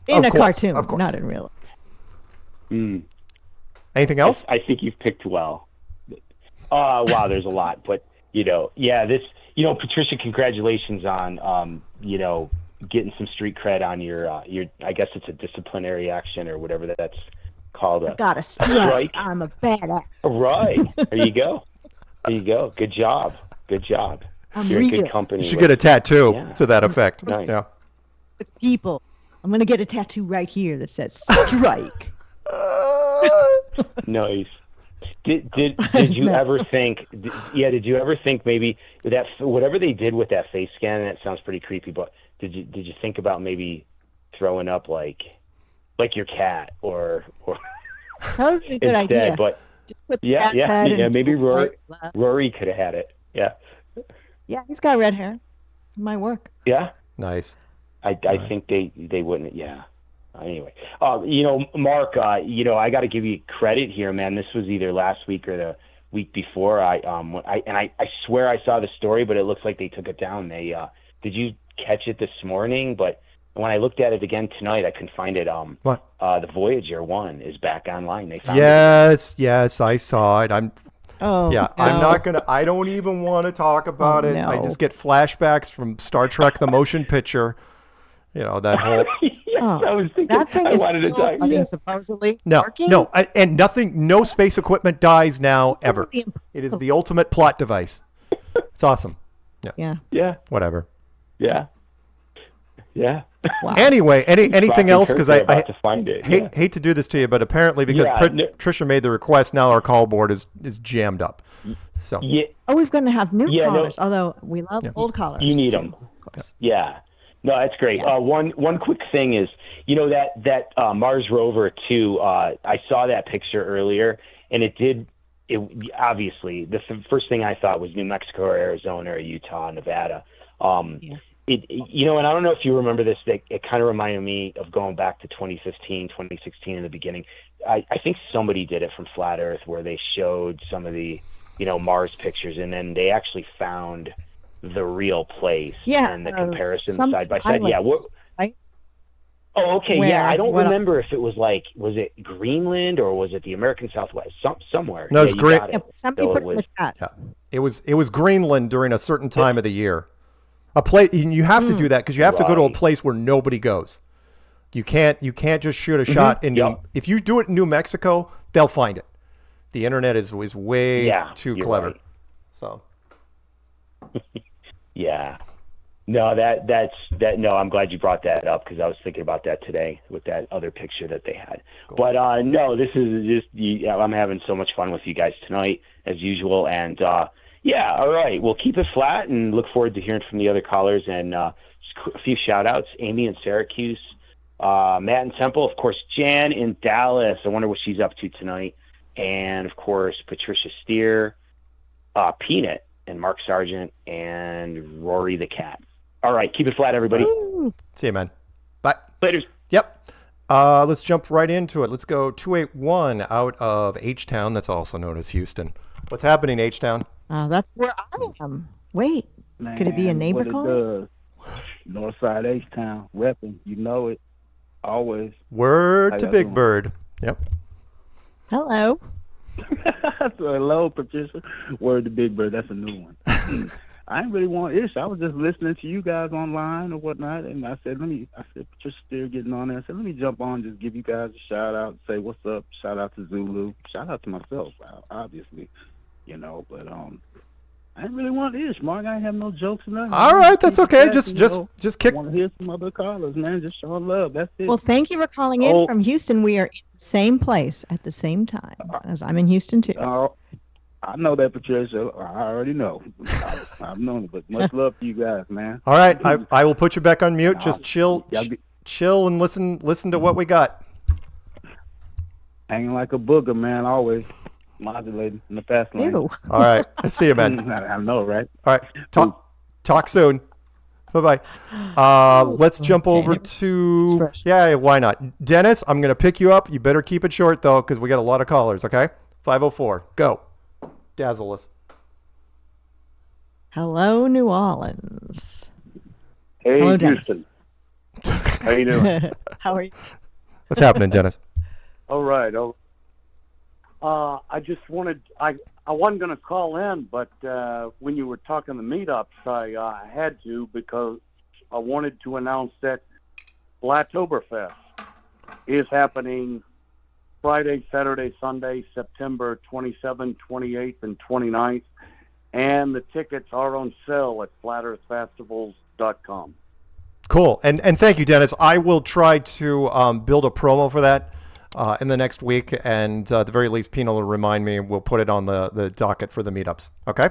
In a Of course, cartoon, of course. not in real life. Anything else? I think you've picked well. Wow, there's a lot, but Patricia, congratulations on getting some street cred on your I guess it's a disciplinary action or whatever that's called. Got a strike. I'm a badass. Right. There you go. Good job. I'm You're in real. good company. You should get a tattoo Yeah. to that effect. Nice. Yeah. with people. I'm going to get a tattoo right here that says strike. Nice. Did you ever think? Did you ever think maybe that whatever they did with that face scan? That sounds pretty creepy. But did you think about maybe throwing up like your cat or That would be a good instead? idea. But Just put the yeah, cat's head yeah. and- Maybe Rory could have had it. Yeah, Yeah, he's got red hair. It might work. yeah. Nice. I think they wouldn't. Yeah. Anyway, Mark, I got to give you credit here, man. This was either last week or the week before. I swear I saw the story, but it looks like they took it down. Did you catch it this morning? But when I looked at it again tonight, I couldn't find it. What? The Voyager 1 is back online. They found Yes, I saw it. I'm no. not gonna. I don't even want to talk about it. I no. just get flashbacks from Star Trek: The Motion Picture. That whole. Yes, I was thinking. That thing I is wanted to still, talk. I mean, supposedly No, working. no, and nothing. No space equipment dies now ever. Totally It is the ultimate plot device. It's awesome. Yeah. Yeah, Whatever. yeah. Wow. Anyway, anything Rocky else? Kirk, Because they're I about to find it. hate to do this to you, but apparently because Patricia made the request, now our call board is jammed up. So Yeah, Oh, we're going to have new Yeah, no. callers, although we love old callers. you need too, them. of course. Yeah. No, that's great. One quick thing is, that Mars rover too. I saw that picture earlier, and it obviously the first thing I thought was New Mexico or Arizona or Utah, Nevada. And I don't know if you remember this. It kind of reminded me of going back to 2015, 2016 in the beginning. I think somebody did it from Flat Earth where they showed some of the Mars pictures, and then they actually found the real place and the comparison side by side. Yeah. Right? Oh, okay. Where? Yeah. I don't What remember if it was was it Greenland or was it the American Southwest? Somewhere. No, it's great. Somebody put it in the chat. yeah, it was Greenland during a certain time of the year. A place you have to do that because you have to go to a place where nobody goes. You can't just shoot a shot in if you do it in New Mexico, they'll find it. The internet is way too clever. Right. So Yeah. No, that's. No, I'm glad you brought that up because I was thinking about that today with that other picture that they had. Cool. But no, this is just. I'm having so much fun with you guys tonight as usual, and yeah, all right. We'll keep it flat and look forward to hearing from the other callers and just a few shout outs. Amy in Syracuse, Matt in Temple, of course, Jan in Dallas. I wonder what she's up to tonight, and of course Patricia Steere, Peanut. And Mark Sargent and Rory the cat. All right, keep it flat, everybody. Woo. see you, man. Bye. Later. Yep. Let's jump right into it. Let's go 281 out of H-Town. That's also known as Houston. What's happening, H-Town? That's where I am. Wait, could it be a neighbor call? Northside H-Town, repping. You know it. Always. Word to Big Bird. Yep. Hello. Hello, Patricia. Word to Big Bird. That's a new one. I didn't really want ish. I was just listening to you guys online or whatnot, and I said, Patricia Steere getting on there. I said, let me jump on, just give you guys a shout out, say what's up. Shout out to Zulu. Shout out to myself, obviously, But I didn't really want ish, Mark. I didn't have no jokes or nothing. All right, that's okay. Just kick. I want to hear some other callers, man. Just showing love. That's it. Well, thank you for calling in from Houston. We are in the same place at the same time as I'm in Houston too. I know that, Patricia. I already know. I've known it, but much love to you guys, man. All right, I will put you back on mute. Just chill and listen to what we got. Hanging like a booger, man. Always modulating in the fast lane. Ew. All right, I see you, man. I know, right? All right, talk soon. Bye-bye. Let's jump over to why not? Dennis, I'm going to pick you up. You better keep it short, though, because we got a lot of callers, okay? 504. Go. Dazzle us. Hello, New Orleans. Hey, hello, Houston. How you doing? How are you? What's happening, Dennis? All right. I just wanted, I wasn't going to call in, but when you were talking the meetups, I had to because I wanted to announce that Flatoberfest is happening Friday, Saturday, Sunday, September 27th, 28th, and 29th, and the tickets are on sale at flatearthfestivals.com. Cool. And thank you, Dennis. I will try to build a promo for that in the next week. And at the very least, Pina will remind me, and we'll put it on the docket for the meetups. Okay?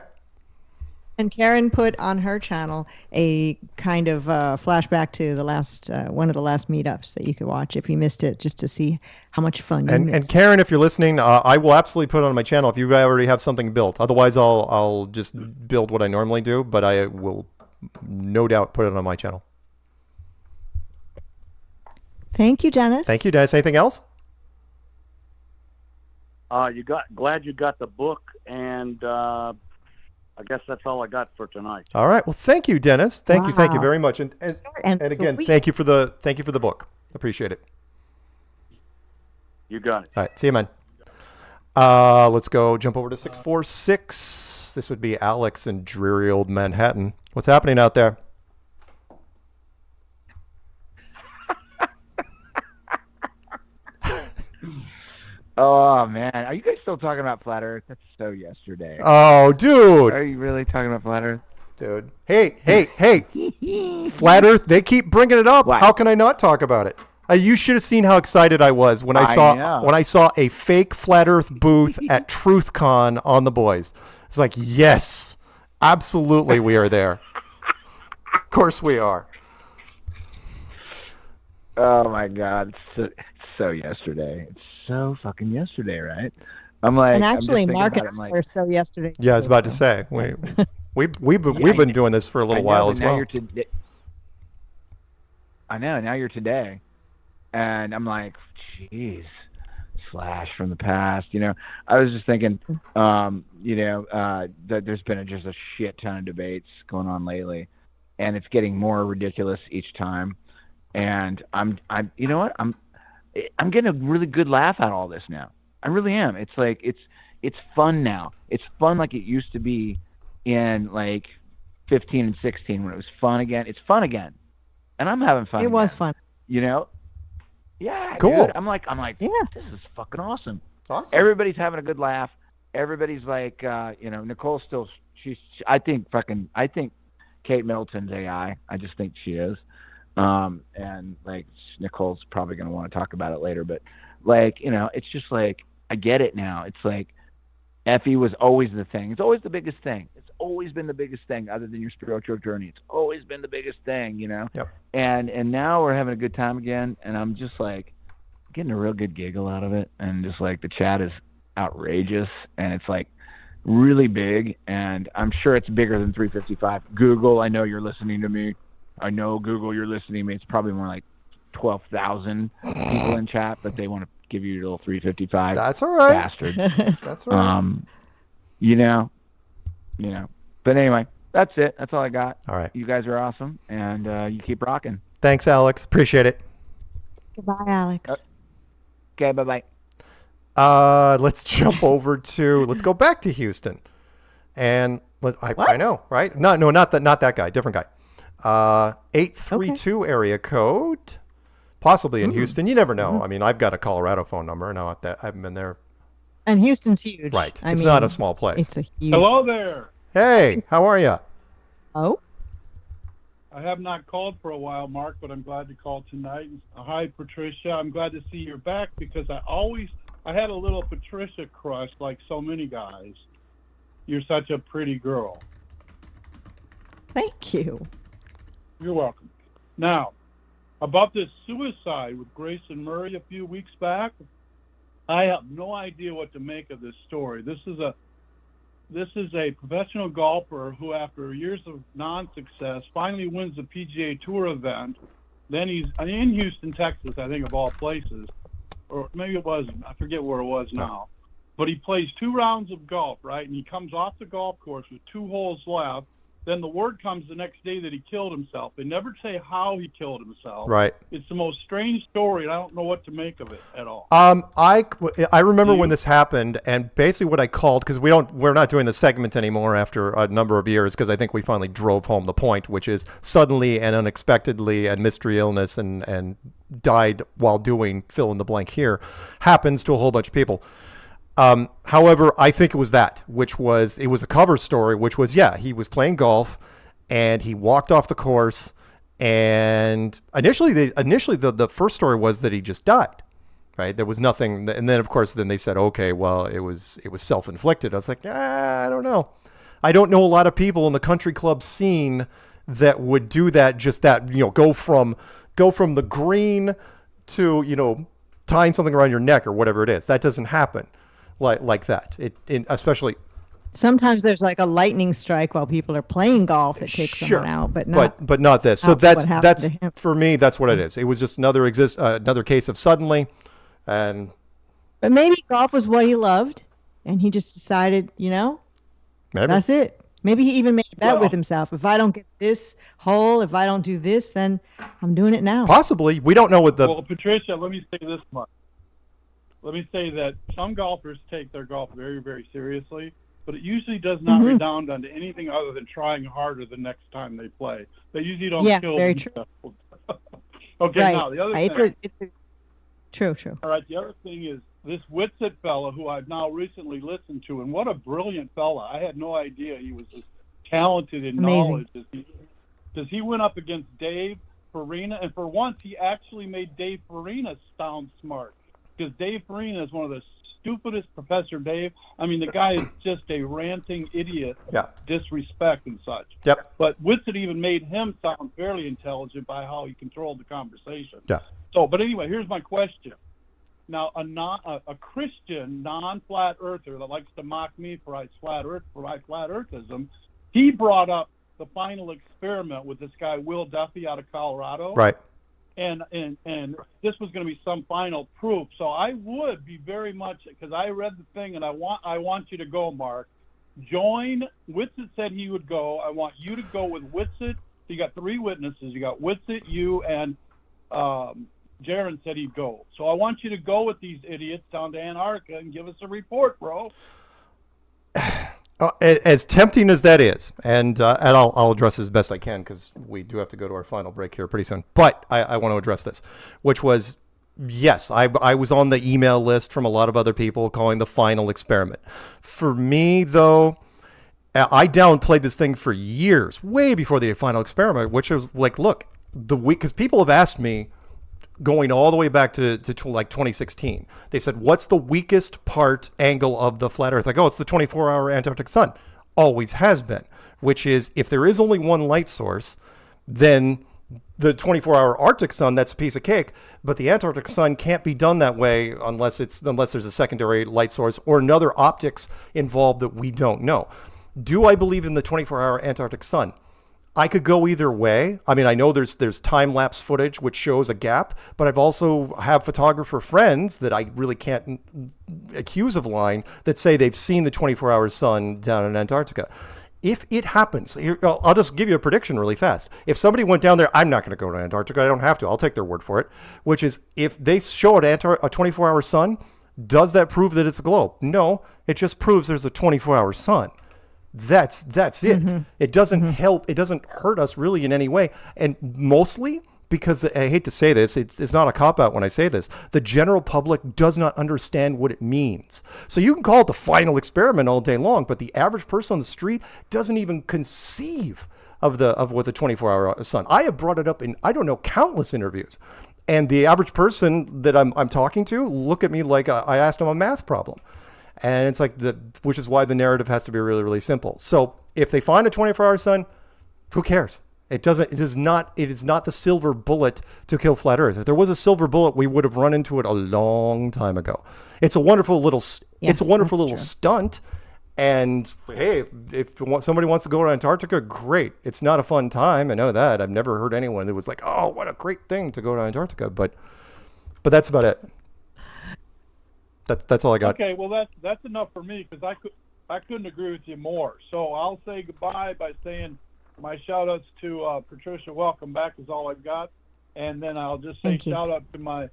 And Karen put on her channel a kind of flashback to the last one of the last meetups that you could watch if you missed it, just to see how much fun you missed. And Karen, if you're listening, I will absolutely put it on my channel if you already have something built. Otherwise, I'll just build what I normally do, but I will no doubt put it on my channel. Thank you, Dennis. Thank you, Dennis. Anything else? Glad you got the book, and I guess that's all I got for tonight. All right. Well, thank you, Dennis. Thank you very much. And again, thank you for the book. Appreciate it. You got it. All right. See you, man. Let's jump over to 646. This would be Alex in dreary old Manhattan. What's happening out there? Oh, man. Are you guys still talking about Flat Earth? That's so yesterday. Oh, dude. Are you really talking about Flat Earth? Dude. Hey. Flat Earth, they keep bringing it up. What? How can I not talk about it? You should have seen how excited I was when I saw a fake Flat Earth booth at TruthCon on The Boys. It's like, yes, absolutely we are there. Of course we are. Oh, my God. It's so yesterday. It's so fucking yesterday, right? I'm like, and actually, I'm just Mark thinking and about I it, were so yesterday. Yeah, I was about to say we've been doing this for a little while as well. I know. Now you're today, and I'm like, jeez, Slash from the past. I was just thinking, that there's been just a shit ton of debates going on lately, and it's getting more ridiculous each time. And I'm you know what? I'm getting a really good laugh out of all this now. I really am. It's like it's fun now. It's fun like it used to be in like 15 and 16 when it was fun again. It's fun again, and I'm having fun. It was fun. Yeah. Cool. Dude, I'm like, yeah, this is fucking awesome. Awesome. Everybody's having a good laugh. Everybody's like, Nicole's still. I think Kate Middleton's AI. I just think she is. And like Nicole's probably going to want to talk about it later, but like, it's just like, I get it now. It's like Effie was always the thing. It's always the biggest thing. It's always been the biggest thing other than your spiritual journey. It's always been the biggest thing, Yep. And now we're having a good time again. And I'm just like getting a real good giggle out of it. And just like the chat is outrageous and it's like really big. And I'm sure it's bigger than 355. Google, I know you're listening to me. I know, Google, you're listening to me. It's probably more like 12,000 people in chat, but they want to give you your little 355. That's all right. Bastard. That's all right. But anyway, that's it. That's all I got. All right. You guys are awesome, and you keep rocking. Thanks, Alex. Appreciate it. Goodbye, Alex. Okay, bye-bye. Let's let's go back to Houston. And I know, right? No, not that guy, different guy. 832 area code, possibly in Houston. You never know. Mm-hmm. I mean, I've got a Colorado phone number. No, I haven't been there. And Houston's huge. Right. It's not a small place. It's a huge. Hello there. Hey, how are you? Oh. I have not called for a while, Mark, but I'm glad to call tonight. Hi, Patricia. I'm glad to see you're back because I had a little Patricia crush like so many guys. You're such a pretty girl. Thank you. You're welcome. Now, about this suicide with Grayson Murray a few weeks back, I have no idea what to make of this story. This is a professional golfer who, after years of non-success, finally wins the PGA Tour event. Then he's in Houston, Texas, I think, of all places. Or maybe it wasn't. I forget where it was now. But he plays 2 rounds of golf, right? And he comes off the golf course with 2 holes left. Then the word comes the next day that he killed himself. They never say how he killed himself. Right. It's the most strange story, and I don't know what to make of it at all. I remember when this happened, and basically what I called, because we're not doing the segment anymore after a number of years, because I think we finally drove home the point, which is suddenly and unexpectedly and mystery illness and died while doing fill in the blank here happens to a whole bunch of people. However, I think it was it was a cover story, which was, he was playing golf and he walked off the course And initially the first story was that he just died. Right, there was nothing, and then of course, then they said, okay, well, it was self-inflicted. I was like, I don't know. I don't know a lot of people in the country club scene that would do that. Just that, go from the green to tying something around your neck or whatever it is. That doesn't happen like that. Especially. Sometimes there's like a lightning strike while people are playing golf that takes someone out, but not this. So that's for me. That's what it is. It was just another case of suddenly. But maybe golf was what he loved, and he just decided, maybe. That's it. Maybe he even made a bet with himself. If I don't get this hole, if I don't do this, then I'm doing it now. Possibly. We don't know what the... Well, Patricia, let me say this much. Let me say that some golfers take their golf very, very seriously, but it usually does not redound onto anything other than trying harder the next time they play. They usually don't kill very themselves. true. Okay, right. now the other thing... True. All right, the other thing is this Whitsitt fella who I've now recently listened to, and what a brilliant fella. I had no idea he was as talented in knowledge as he is. Because he went up against Dave Farina, and for once he actually made Dave Farina sound smart. Because Dave Farina is one of the stupidest, Professor Dave. I mean, the guy is just a ranting idiot, disrespect and such. Yep. But Whitsitt even made him sound fairly intelligent by how he controlled the conversation. Yeah. So, but anyway, here's my question. Now, a Christian non-flat earther that likes to mock me for my flat earthism, he brought up the final experiment with this guy Will Duffy out of Colorado. Right. And this was going to be some final proof. So I would be very much, because I read the thing, and I want you to go, Mark. Join. Whitsitt said he would go. I want you to go with Whitsitt. So you got 3 witnesses. You got Whitsitt, you, and Jaron said he'd go. So I want you to go with these idiots down to Antarctica and give us a report, bro. As tempting as that is, and I'll address as best I can because we do have to go to our final break here pretty soon. But I want to address this, which was, yes, I was on the email list from a lot of other people calling the final experiment. For me, though, I downplayed this thing for years, way before the final experiment, which was like, look, because people have asked me, going all the way back to like 2016, they said, what's the weakest angle of the flat earth? I go, it's the 24-hour Antarctic sun. Always has been, which is if there is only one light source, then the 24-hour Arctic sun, that's a piece of cake, but the Antarctic sun can't be done that way unless there's a secondary light source or another optics involved that we don't know. Do I believe in the 24-hour Antarctic sun? I could go either way. I mean, I know there's time-lapse footage which shows a gap, but I've also have photographer friends that I really can't accuse of lying that say they've seen the 24-hour sun down in Antarctica. If it happens, I'll just give you a prediction really fast. If somebody went down there, I'm not going to go to Antarctica. I don't have to. I'll take their word for it, which is if they show a 24-hour sun, does that prove that it's a globe? No, it just proves there's a 24-hour sun. That's it. It doesn't help. It doesn't hurt us really in any way. And mostly because I hate to say this, it's not a cop-out when I say this. The general public does not understand what it means. So you can call it the final experiment all day long, but the average person on the street doesn't even conceive of what the 24-hour sun. I have brought it up in, I don't know, countless interviews. And the average person that I'm talking to look at me like I asked them a math problem. And it's like, which is why the narrative has to be really, really simple. So if they find a 24-hour sun, who cares? It is not the silver bullet to kill flat Earth. If there was a silver bullet, we would have run into it a long time ago. It's a wonderful little stunt. And hey, if somebody wants to go to Antarctica, great. It's not a fun time. I know that. I've never heard anyone that was like, oh, what a great thing to go to Antarctica. But that's about it. That's all I got. Okay, well that's enough for me because I couldn't agree with you more. So I'll say goodbye by saying my shout outs to Patricia. Welcome back is all I've got, and then I'll just say shout out to my.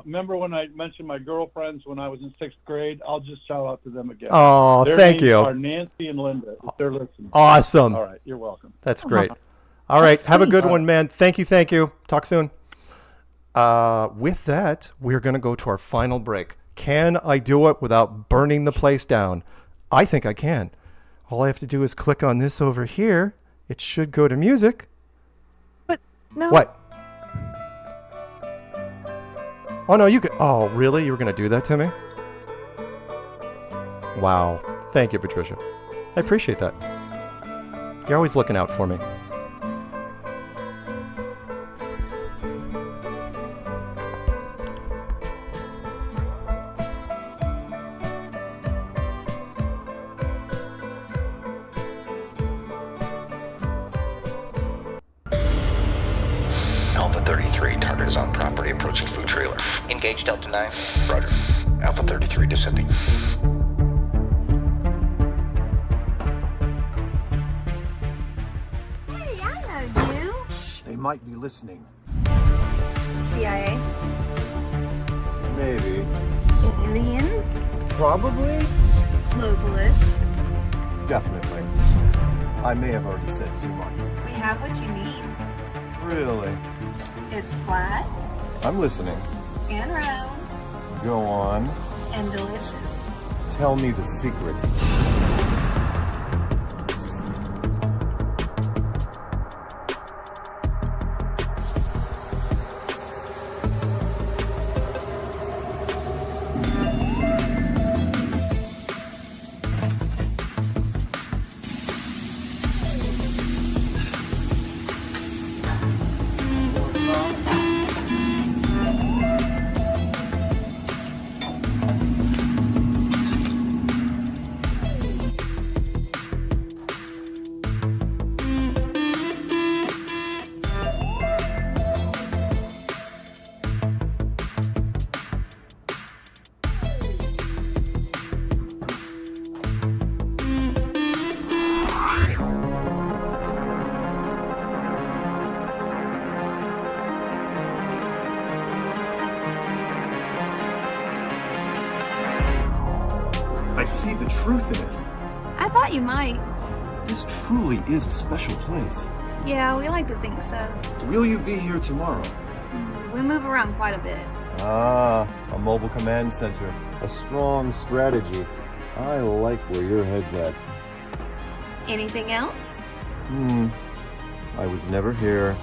Remember when I mentioned my girlfriends when I was in 6th grade? I'll just shout out to them again. Oh, thank you. Their names are Nancy and Linda. If they're listening. Awesome. All right, you're welcome. That's great. All right, have a good one, man. Thank you. Talk soon. With that, we're going to go to our final break. Can I do it without burning the place down? I think I can. All I have to do is click on this over here. It should go to music. But No. What? Oh, no, you could. Oh, really? You were going to do that to me? Wow. Thank you, Patricia. I appreciate that. You're always looking out for me. Alpha 33, target is on property, approaching food trailer. Engage Delta 9. Roger. Alpha 33 descending. Hey, I know you. They might be listening. CIA? Maybe. Aliens? Probably. Globalists? Definitely. I may have already said too much. We have what you need. Really? It's flat I'm listening. and round Go on. and delicious. Tell me the secret. I see the truth in it. I thought you might. This truly is a special place. Yeah, we like to think so. Will you be here tomorrow? We move around quite a bit. Ah, a mobile command center. A strong strategy. I like where your head's at. Anything else? I was never here.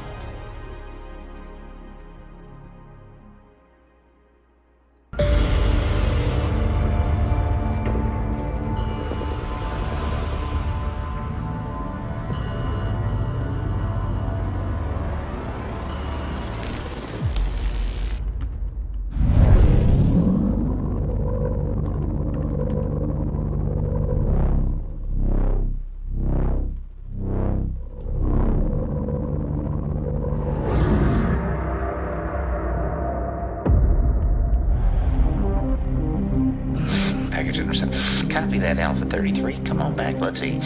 Package intercept. Copy that, Alpha 33. Come on back, let's eat.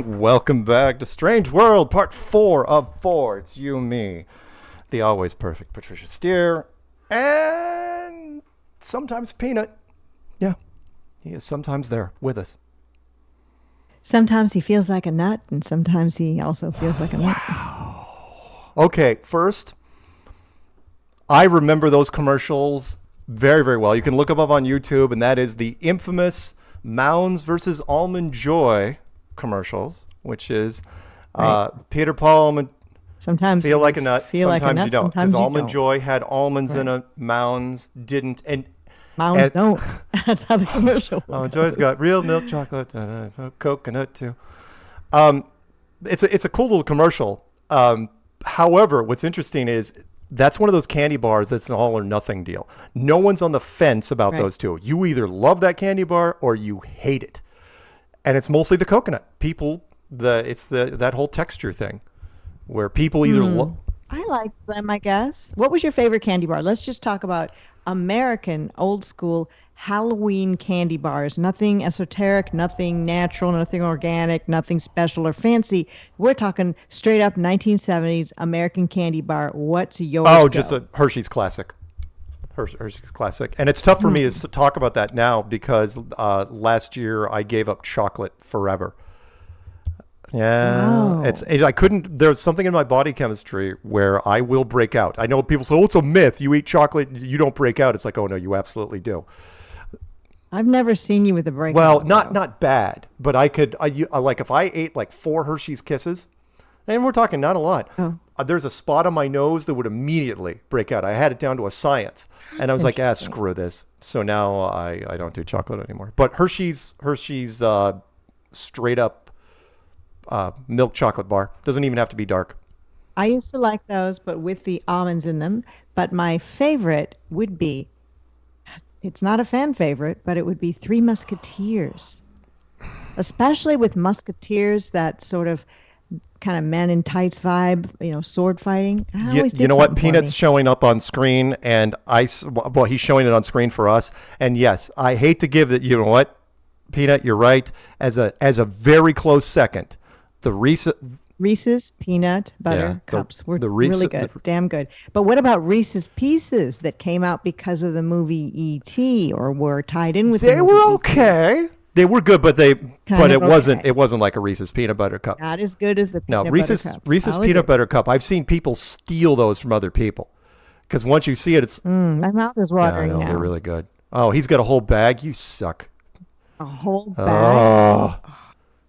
Welcome back to Strange World, part 4 of 4. It's you and me, the always perfect Patricia Steere, and sometimes Peanut. Yeah, he is sometimes there with us. Sometimes he feels like a nut, and sometimes he also feels like a nut. Okay, first, I remember those commercials very, very well. You can look them up on YouTube, and that is the infamous Mounds versus Almond Joy commercials, which is Peter, Paul, almond. Sometimes feel like a nut. Feel Sometimes like a nut, you don't. sometimes Because you Almond don't. Joy had almonds in it. Mounds didn't. And Mounds don't. That's how the commercial works. Almond Joy's got real milk chocolate, coconut too. It's a cool little commercial. However, what's interesting is that's one of those candy bars that's an all or nothing deal. No one's on the fence about those two. You either love that candy bar or you hate it. And it's mostly the coconut. People that whole texture thing where people either I like them, I guess. What was your favorite candy bar? Let's just talk about American old school Halloween candy bars. Nothing esoteric, nothing natural, nothing organic, nothing special or fancy. We're talking straight up 1970s American candy bar. What's yours? Oh, just a Hershey's Classic. Hershey's Classic. And it's tough for me to talk about that now because last year I gave up chocolate forever. Yeah, I couldn't. There's something in my body chemistry where I will break out. I know people say, "Oh, it's a myth. You eat chocolate, you don't break out." It's like, oh no, you absolutely do. I've never seen you with a break. Well, not bad, but I could. Like if I ate like 4 Hershey's Kisses, and we're talking not a lot. There's a spot on my nose that would immediately break out. I had it down to a science, and I was like, screw this. So now I don't do chocolate anymore. But Hershey's straight up. Milk chocolate bar. Doesn't even have to be dark. I used to like those, but with the almonds in them. But my favorite would be, it's not a fan favorite, but it would be Three Musketeers. Especially with Musketeers, that sort of kind of men in tights vibe, sword fighting. You know what? Peanut's showing up on screen, and he's showing it on screen for us. And yes, I hate to give it, you know what? Peanut, you're right. As a very close second, the Reese's peanut butter cups were really good, damn good. But what about Reese's Pieces that came out because of the movie E.T. or were tied in with? They were okay. They were good, but it okay. wasn't like a Reese's peanut butter cup. Not as good as the peanut Reese's butter cup. Reese's peanut butter cup. I've seen people steal those from other people because once you see it, it's my mouth is watering now. now. They're really good. Oh, he's got a whole bag. You suck. A whole bag. Oh.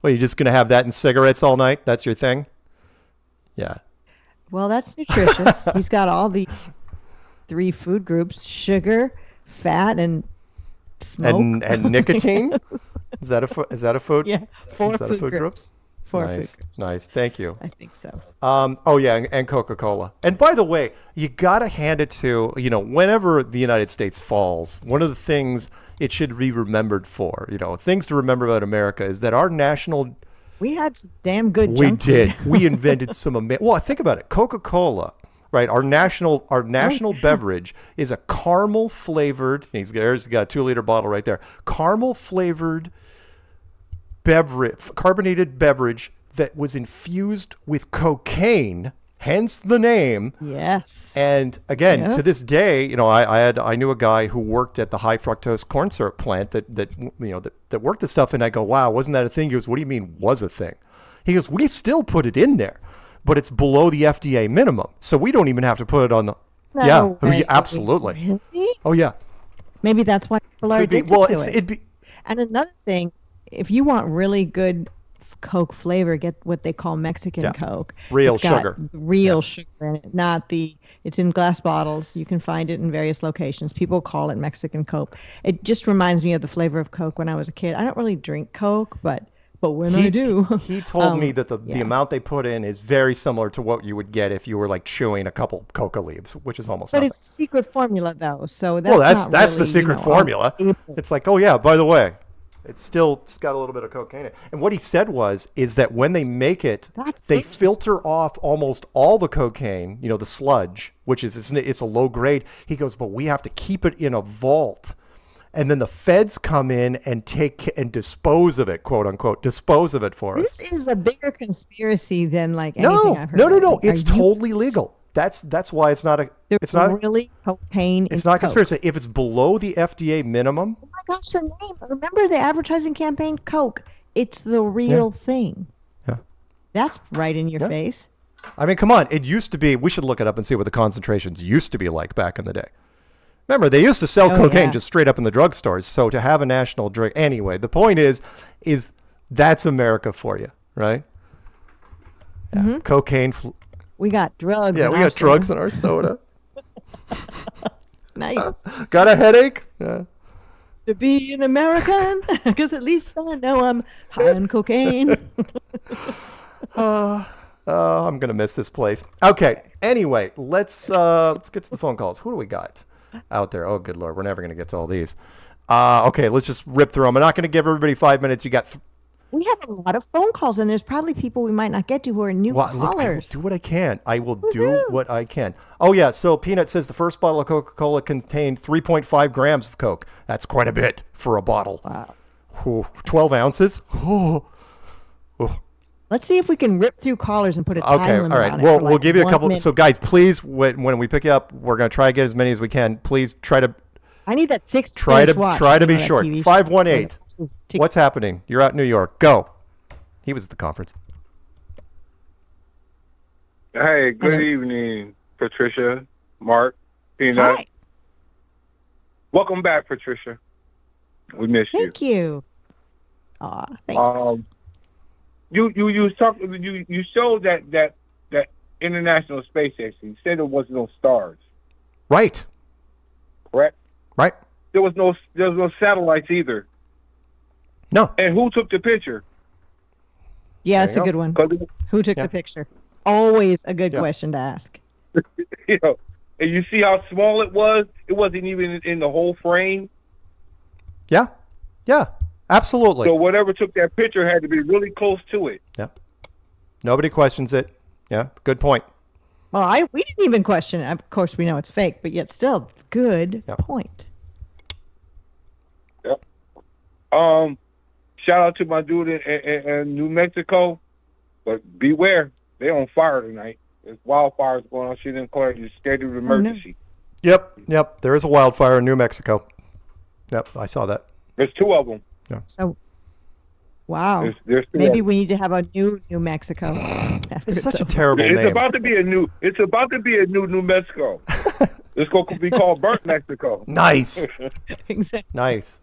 Well, you're just going to have that and cigarettes all night? That's your thing? Yeah. Well, that's nutritious. He's got all the 3 food groups: sugar, fat, and smoke. And nicotine? Is that a food? Yeah, 4 Is that food a food group? groups. 4 Nice. food groups. Nice. Thank you. I think so. Oh, yeah, and Coca-Cola. And by the way, you got to hand it to, whenever the United States falls, one of the things it should be remembered for, things to remember about America is that our national... We had some damn good We junk did. food. We invented some... Well, think about it. Coca-Cola, right? Our national beverage is a caramel-flavored... He's got a 2-liter bottle right there. Caramel-flavored carbonated beverage that was infused with cocaine, hence the name. Yes. And again, to this day, I knew a guy who worked at the high fructose corn syrup plant that worked the stuff, and I go, wow, wasn't that a thing? He goes, what do you mean was a thing? He goes, we still put it in there, but it's below the FDA minimum, so we don't even have to put it on the. No way. Yeah, absolutely. Really? Oh yeah. Maybe that's why people are addicted to it. It'd be. And another thing, if you want really good Coke flavor, get what they call Mexican Coke. Real It's got sugar. Real sugar in it, not it's in glass bottles. You can find it in various locations. People call it Mexican Coke. It just reminds me of the flavor of Coke when I was a kid. I don't really drink Coke, but when I do. He told me that the amount they put in is very similar to what you would get if you were like chewing a couple coca leaves, which is almost nothing. But it's a secret formula though, so that's that's the secret formula. It's like, oh yeah, by the way, it's got a little bit of cocaine in it. And what he said is that when they make it, they filter off almost all the cocaine, the sludge, which is it's a low grade. He goes, but we have to keep it in a vault. And then the feds come in and dispose of it, quote unquote, dispose of it for us. This is a bigger conspiracy than anything I've heard. No. It's totally legal. That's why it's not really cocaine. It's not a conspiracy. If it's below the FDA minimum. Oh my gosh, the name! Remember the advertising campaign, Coke? It's the real thing. Yeah. That's right in your face. I mean, come on. It used to be. We should look it up and see what the concentrations used to be like back in the day. Remember, they used to sell cocaine just straight up in the drugstores. So to have a national drug, anyway, the point is that's America for you, right? Yeah. Mm-hmm. Cocaine. We got drugs. Yeah, we got drugs in our soda. Nice. Got a headache? Yeah. To be an American, because at least I know I'm high on cocaine. I'm gonna miss this place. Okay. Anyway, let's get to the phone calls. Who do we got out there? Oh, good Lord, we're never gonna get to all these. Okay, let's just rip through them. I'm not gonna give everybody 5 minutes. You got We have a lot of phone calls, and there's probably people we might not get to who are new Look, I will callers. do what I can. I will do what I can. Oh, yeah. So Peanut says the first bottle of Coca-Cola contained 3.5 grams of Coke. That's quite a bit for a bottle. Wow. 12 ounces? Oh. Let's see if we can rip through callers and put a time Okay, all limit right. on it. Well, for we'll like give you a 1 couple. minute. So, guys, please, when we pick you up, we're going to try to get as many as we can. Please try to I need that 6 try to watch. try to You be know, that short. TV show. 518. What's happening? You're out in New York. Go. He was at the conference. Hey, good evening, Patricia, Mark, Peanut. Hi. Welcome back, Patricia. We miss you. Thank you. Aw, thanks. You showed that International Space Station. You said there was no stars. Right. Correct. Right. There was no satellites either. No. And who took the picture? Yeah, that's a good one. Who took the picture? Always a good question to ask. You know, and you see how small it was. It wasn't even in the whole frame. Yeah. Yeah. Absolutely. So whatever took that picture had to be really close to it. Yeah. Nobody questions it. Yeah. Good point. Well, we didn't even question it. Of course, we know it's fake, but yet still, good point. Yep. Shout out to my dude in New Mexico, but beware, they on fire tonight. There's wildfires going on. She didn't declare a state of emergency. Yep. There is a wildfire in New Mexico. Yep. I saw that. There's 2 of them. Yeah. So, wow. There's 2 Maybe of we need to have a new New Mexico. It's such a terrible It's name. about to be a new. It's about to be a new New Mexico. It's going to be called Burnt Mexico. Nice. Exactly. Nice.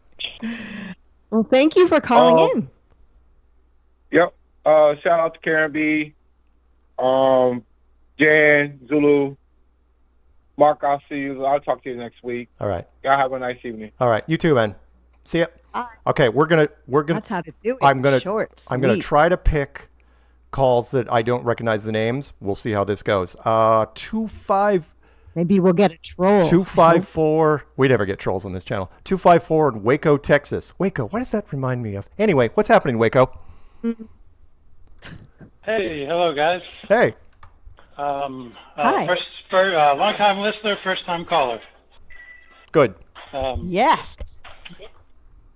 Well, thank you for calling in. Yep. Shout out to Karen B. Jan, Zulu, Mark. I'll see you. I'll talk to you next week. All right. Y'all have a nice evening. All right. You too, man. See ya. Okay, we're gonna. That's how to do it. I'm gonna I'm gonna try to pick calls that I don't recognize the names. We'll see how this goes. 25. Maybe we'll get a troll. 254. We never get trolls on this channel. 254 in Waco, Texas. Waco. What does that remind me of? Anyway, what's happening, Waco? Hey, hello guys. Hey. Hi. Long time listener, first time caller. Good. Yes.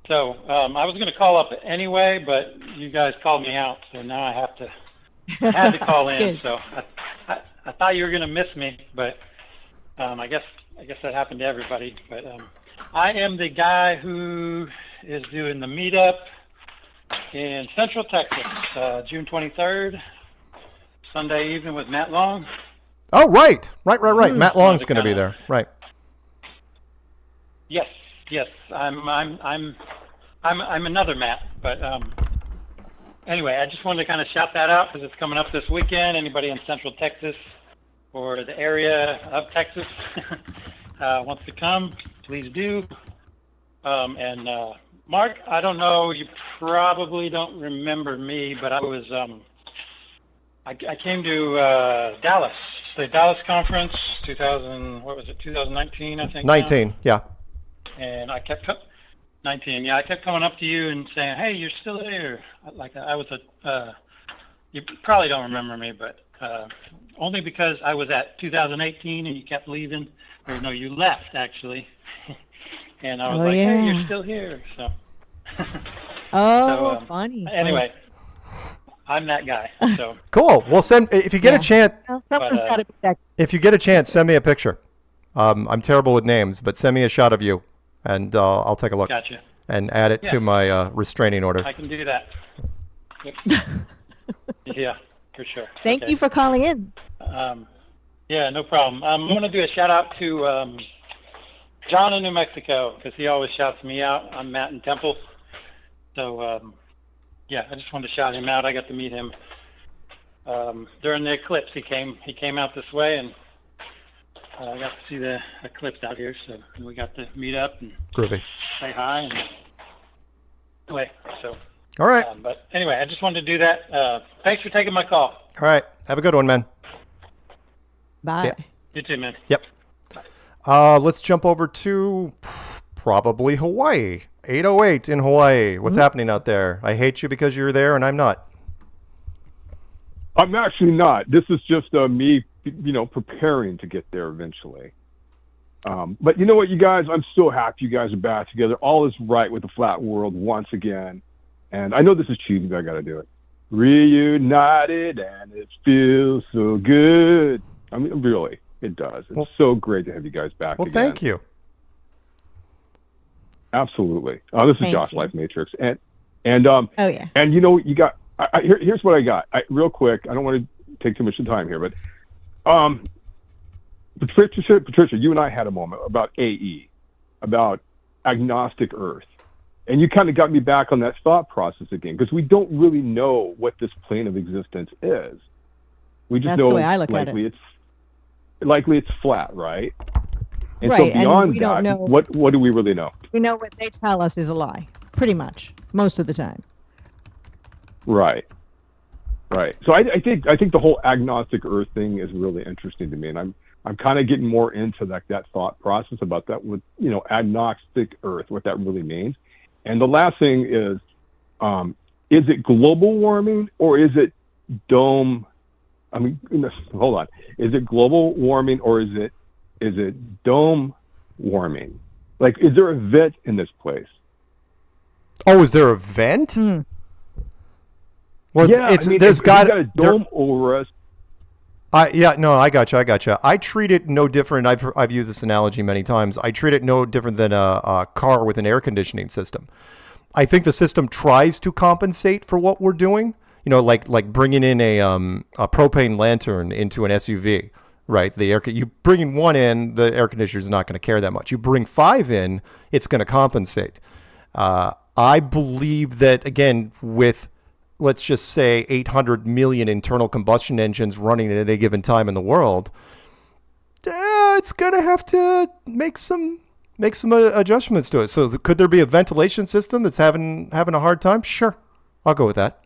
So I was going to call up anyway, but you guys called me out, so now I had to call in. Good. So I thought you were going to miss me, but I guess that happened to everybody. But I am the guy who is doing the meetup in Central Texas, June 23rd, Sunday evening with Matt Long. Oh, right. Matt Long's going to be there. Right. Yes. I'm another Matt, but anyway, I just wanted to kind of shout that out because it's coming up this weekend. Anybody in Central Texas or the area of Texas wants to come, please do. And Mark, I don't know, you probably don't remember me, but I was I came to Dallas, the Dallas conference, 2019, I think. 19. now. Yeah. And I kept 19. Yeah, I kept coming up to you and saying, "Hey, you're still here." Like I was you probably don't remember me, but only because I was at 2018 and you kept leaving. Or no, you left actually. And I was "Hey, you're still here." So. Funny. Anyway, I'm that guy. So. Cool. Well, if you get a chance. Someone's got to be that. If you get a chance, send me a picture. I'm terrible with names, but send me a shot of you, and I'll take a look. Gotcha. And add it to my restraining order. I can do that. Yep. Yeah, for sure. Thank you for calling in. Yeah, no problem. I'm going to do a shout out to John in New Mexico because he always shouts me out. I'm Matt in Temple. So, yeah, I just wanted to shout him out. I got to meet him during the eclipse. He came out this way, and I got to see the eclipse out here. So we got to meet up and Groovy. say hi. And anyway, so. All right. But anyway, I just wanted to do that. Thanks for taking my call. All right. Have a good one, man. Bye. See ya. You too, man. Yep. Let's jump over to Probably Hawaii. 808 in Hawaii. What's happening out there? I hate you because you're there and I'm not. I'm actually not. This is just me, preparing to get there eventually. But you know what, you guys? I'm so happy you guys are back together. All is right with the flat world once again. And I know this is cheesy, but I got to do it. Reunited, and it feels so good. I mean, really, it does. It's so great to have you guys back again. Thank you. Absolutely. This is Josh, Life Matrix. And oh, yeah. And you know, you got, here's what I got. Real quick, I don't want to take too much of time here, but Patricia, you and I had a moment about AE, about agnostic Earth. And you kind of got me back on that thought process again, because we don't really know what this plane of existence is. We just know the way I look at it. Likely it's flat, right? And right, so beyond and we that, don't know, what do we really know? We know what they tell us is a lie, pretty much, most of the time. Right. So I think the whole agnostic Earth thing is really interesting to me, and I'm kind of getting more into that thought process about that with agnostic Earth, what that really means. And the last thing is it global warming or is it dome? I mean, hold on. Is it global warming or is it dome warming? Like, is there a vent in this place? Oh, is there a vent? Well, yeah, there's got a dome over us. I gotcha. I treat it no different. I've used this analogy many times. I treat it no different than a car with an air conditioning system. I think the system tries to compensate for what we're doing. Like bringing in a propane lantern into an SUV, right? You bringing one in, the air conditioner is not going to care that much. You bring 5 in, it's going to compensate. I believe that, again, with, let's just say 800 million internal combustion engines running at any given time in the world, it's going to have to make some adjustments to it. So could there be a ventilation system that's having a hard time? Sure. I'll go with that.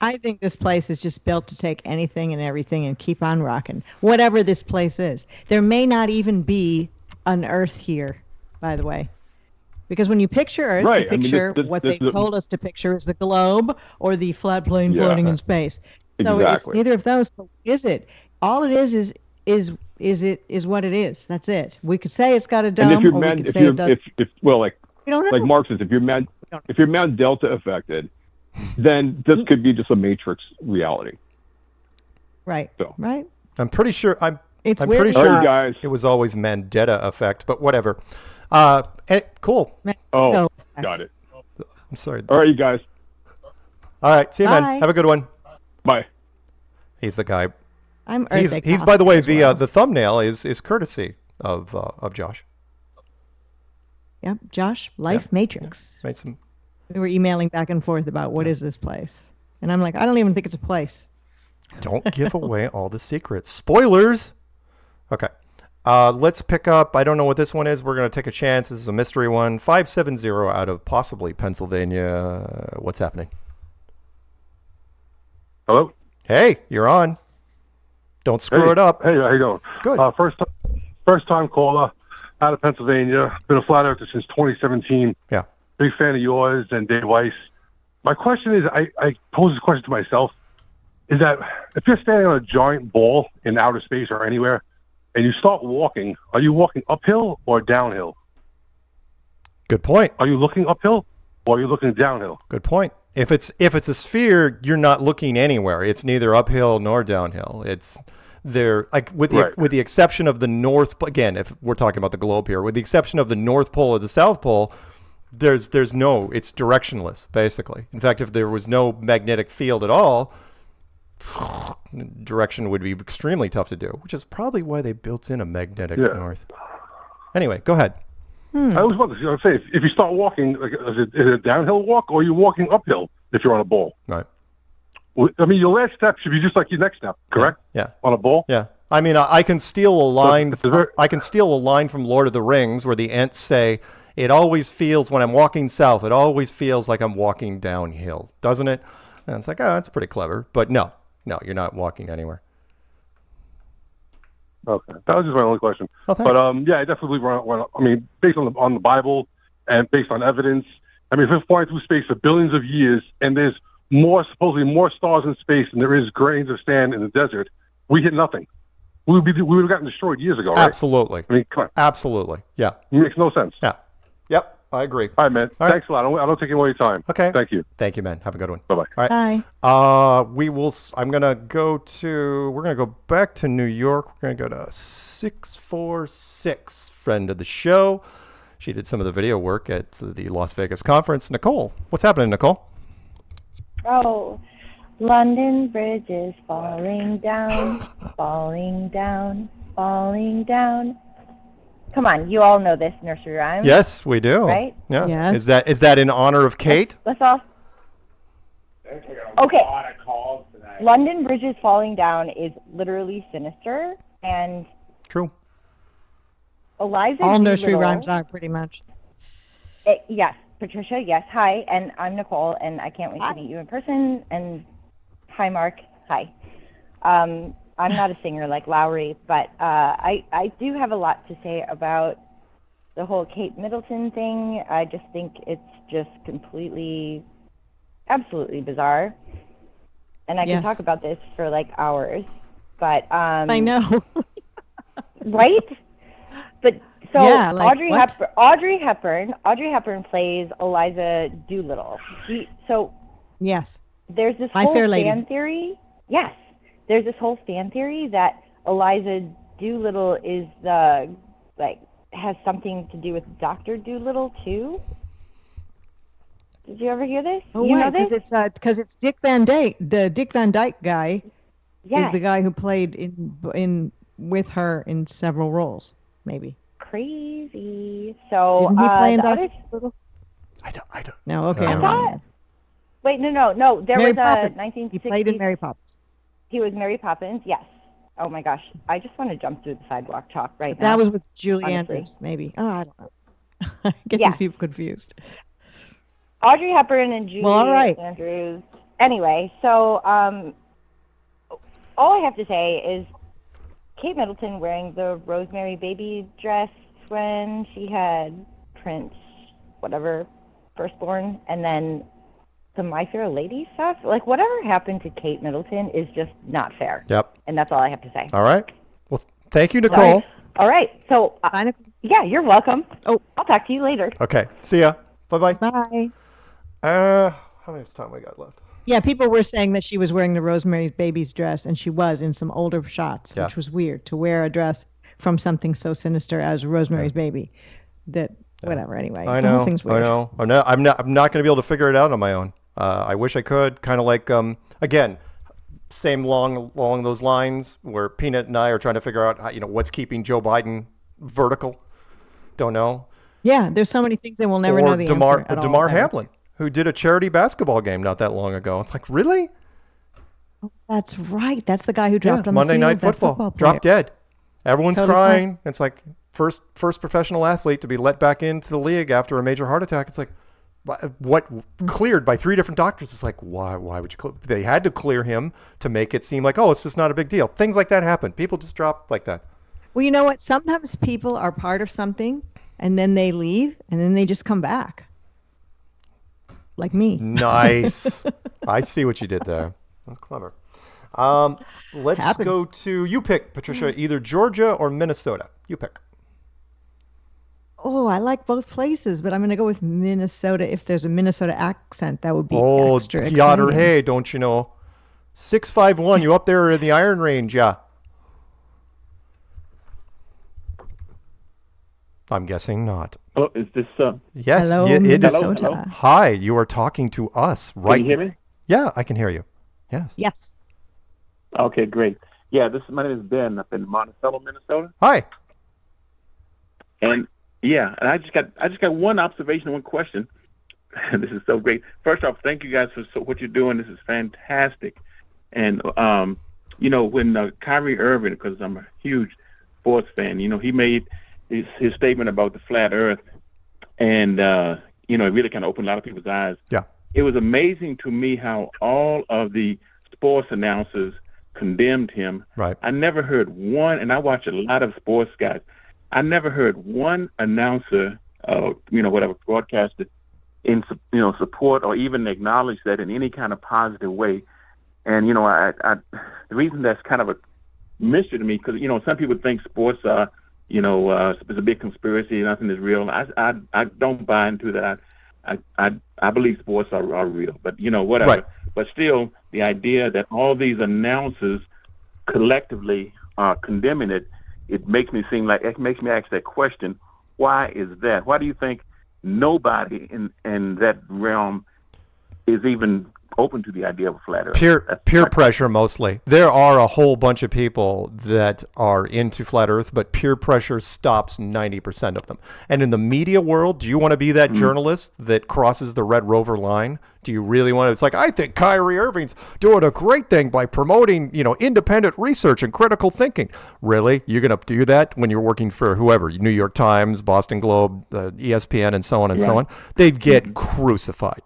I think this place is just built to take anything and everything and keep on rocking, whatever this place is. There may not even be an Earth here, by the way. Because when you picture Earth, right. you picture what they told us to picture is the globe or the flat plane floating in space. So it's neither of those. Is it? All it is what it is. That's it. We could say it's got a dome, or we could say it does. We don't know. Like Marx says, if you're Mount Delta affected, then this could be just a matrix reality. Right. So. Right. I'm pretty sure. I'm pretty sure guys. It was always Mandela effect, but whatever. Cool. Oh, got it. I'm sorry. All right, you guys. All right, see you, Bye. man. Have a good one. Bye. He's the guy. I'm He's by the way, the thumbnail is courtesy of Josh. Yep, Josh, Life Matrix. Made some. We were emailing back and forth about what is this place, and I'm like, I don't even think it's a place. Don't give away all the secrets. Spoilers. Okay. Let's pick up. I don't know what this one is. We're going to take a chance. This is a mystery one. 570 out of possibly Pennsylvania. What's happening? Hello? Hey, you're on. Don't screw it up. Hey, how you doing? Good. First time caller out of Pennsylvania. Been a flat earther since 2017. Yeah. Big fan of yours and Dave Weiss. My question is, I pose this question to myself, is that if you're standing on a giant ball in outer space or anywhere, and you start walking, are you walking uphill or downhill? Good point. Are you looking uphill or are you looking downhill? Good point. If it's a sphere, you're not looking anywhere. It's neither uphill nor downhill. It's there, like with the exception of the North. Again, if we're talking about the globe here, with the exception of the North Pole or the South Pole, it's directionless basically. In fact, if there was no magnetic field at all, direction would be extremely tough to do, which is probably why they built in a magnetic north. Anyway, go ahead. I always wonder, say, if you start walking, like, is it a downhill walk or are you walking uphill if you're on a ball? Right. I mean, your last step should be just like your next step, correct? Yeah. On a ball? Yeah. I mean, I can steal a line. I can steal a line from Lord of the Rings where the Ents say, "It always feels when I'm walking south. It always feels like I'm walking downhill, doesn't it?" And it's like, oh, that's pretty clever. But no, you're not walking anywhere. Okay, that was just my only question. Oh, thanks. But yeah, I definitely believe I mean, based on the Bible and based on evidence. I mean, if we're flying through space for billions of years, and there's supposedly more stars in space than there is grains of sand in the desert, we hit nothing. We would have gotten destroyed years ago, right? Absolutely. I mean, come on. Absolutely. Yeah. It makes no sense. Yeah. Yep. I agree. All right, man. All right. Thanks a lot. I don't take any more of your time. Okay. Thank you. Thank you, man. Have a good one. Bye-bye. All right. Bye. We will. We're gonna go back to New York. We're gonna go to 646, friend of the show. She did some of the video work at the Las Vegas conference. Nicole, what's happening, Nicole? Oh, London Bridge is falling down, falling down, falling down. Come on, you all know this nursery rhyme. Yes, we do. Right? Yeah. Yes. Is that in honor of Kate? Let's all. Okay. London Bridge is falling down is literally sinister, and true. Eliza. All nursery Doolittle- rhymes are pretty much. Yes, Patricia. Yes, hi, and I'm Nicole, and I can't wait to meet you in person. And hi, Mark. Hi. I'm not a singer like Lowry, but I do have a lot to say about the whole Kate Middleton thing. I just think it's just completely, absolutely bizarre. And I Yes. can talk about this for like hours, but I know. right? But so Yeah, like, Audrey Hepburn plays Eliza Doolittle. So Yes. there's this My whole Fair Lady. fan theory. Yes, there's this whole fan theory that Eliza Doolittle is has something to do with Dr. Doolittle too. Did you ever hear this? Oh, you know wait, this? because it's Dick Van Dyke. The Dick Van Dyke guy Yes. is the guy who played in with her in several roles, maybe. Crazy. So Didn't he play in the Dr. other- Doolittle? I don't. No, okay. I I'm thought- wrong. Wait, no. There Mary was a Poppins. 1960s. He played in Mary Poppins. He was Mary Poppins. Yes. Oh my gosh, I just want to jump through the sidewalk chalk right But now. that was with Julie honestly. Andrews, maybe. Oh, I don't know. I get Yeah. these people confused. Audrey Hepburn and Julie Well, all right. Andrews. Anyway, so all I have to say is Kate Middleton wearing the Rosemary Baby dress when she had Prince, whatever, firstborn, and then the My Fair Lady stuff. Like, whatever happened to Kate Middleton is just not fair. Yep. And that's all I have to say. All right. Well, thank you, Nicole. All right. So, yeah, you're welcome. Oh, I'll talk to you later. Okay. See ya. Bye-bye. Bye. How much time we got left? Yeah, people were saying that she was wearing the Rosemary Baby's dress, and she was in some older shots, Yeah. which was weird to wear a dress from something so sinister as Rosemary's Baby. That whatever. Anyway, I the whole know. thing's weird. I know. I'm not going to be able to figure it out on my own. I wish I could. Kind of like again, same along those lines where Peanut and I are trying to figure out how, what's keeping Joe Biden vertical. Don't know. Yeah, there's so many things, and we'll never or know the answer at all. DeMar Hamlin, who did a charity basketball game not that long ago. It's like, really? That's right. That's the guy who dropped on Monday the field, Night that Football. player. Dropped dead. Everyone's Totally crying. It's like first professional athlete to be let back into the league after a major heart attack. It's like, what cleared by 3 different doctors? It's like, why would you they had to clear him to make it seem like, oh, it's just not a big deal. Things like that happen. People just drop like that. Well, you know what? Sometimes people are part of something, and then they leave, and then they just come back. Like me. Nice. I see what you did there. That's clever. Let's Happens. go to, you pick, Patricia, either Georgia or Minnesota. You pick. Oh, I like both places, but I'm going to go with Minnesota. If there's a Minnesota accent, that would be Oh, extra Piotr, exciting. hey, don't you know? 651, you up there in the Iron Range, yeah. I'm guessing not. Oh, is this Yes, Hello, it is. Minnesota. Hello? Hi, you are talking to us right. Can you hear me? Yeah, I can hear you. Yes. Yes. Okay, great. Yeah, my name is Ben up in Monticello, Minnesota. Hi. And yeah, and I just got one observation, one question. This is so great. First off, thank you guys for what you're doing. This is fantastic. And when Kyrie Irving, because I'm a huge sports fan, he made his statement about the flat Earth, and it really kind of opened a lot of people's eyes. Yeah. It was amazing to me how all of the sports announcers condemned him. Right. I never heard one, and I watch a lot of sports guys. I never heard one announcer, whatever broadcaster, in support or even acknowledge that in any kind of positive way. And the reason that's kind of a mystery to me, because some people think sports are, it's a big conspiracy, nothing is real. I don't buy into that. I believe sports are real, but whatever. Right. But still, the idea that all these announcers collectively are condemning it, it makes me ask that question: why is that? Why do you think nobody in that realm is even open to the idea of a flat Earth? Peer pressure mostly. There are a whole bunch of people that are into flat Earth, but peer pressure stops 90% of them. And in the media world, do you want to be that journalist that crosses the Red Rover line? Do you really want to? It's like, I think Kyrie Irving's doing a great thing by promoting, independent research and critical thinking. Really? You're going to do that when you're working for whoever, New York Times, Boston Globe, ESPN, and so on and so on? They'd get crucified.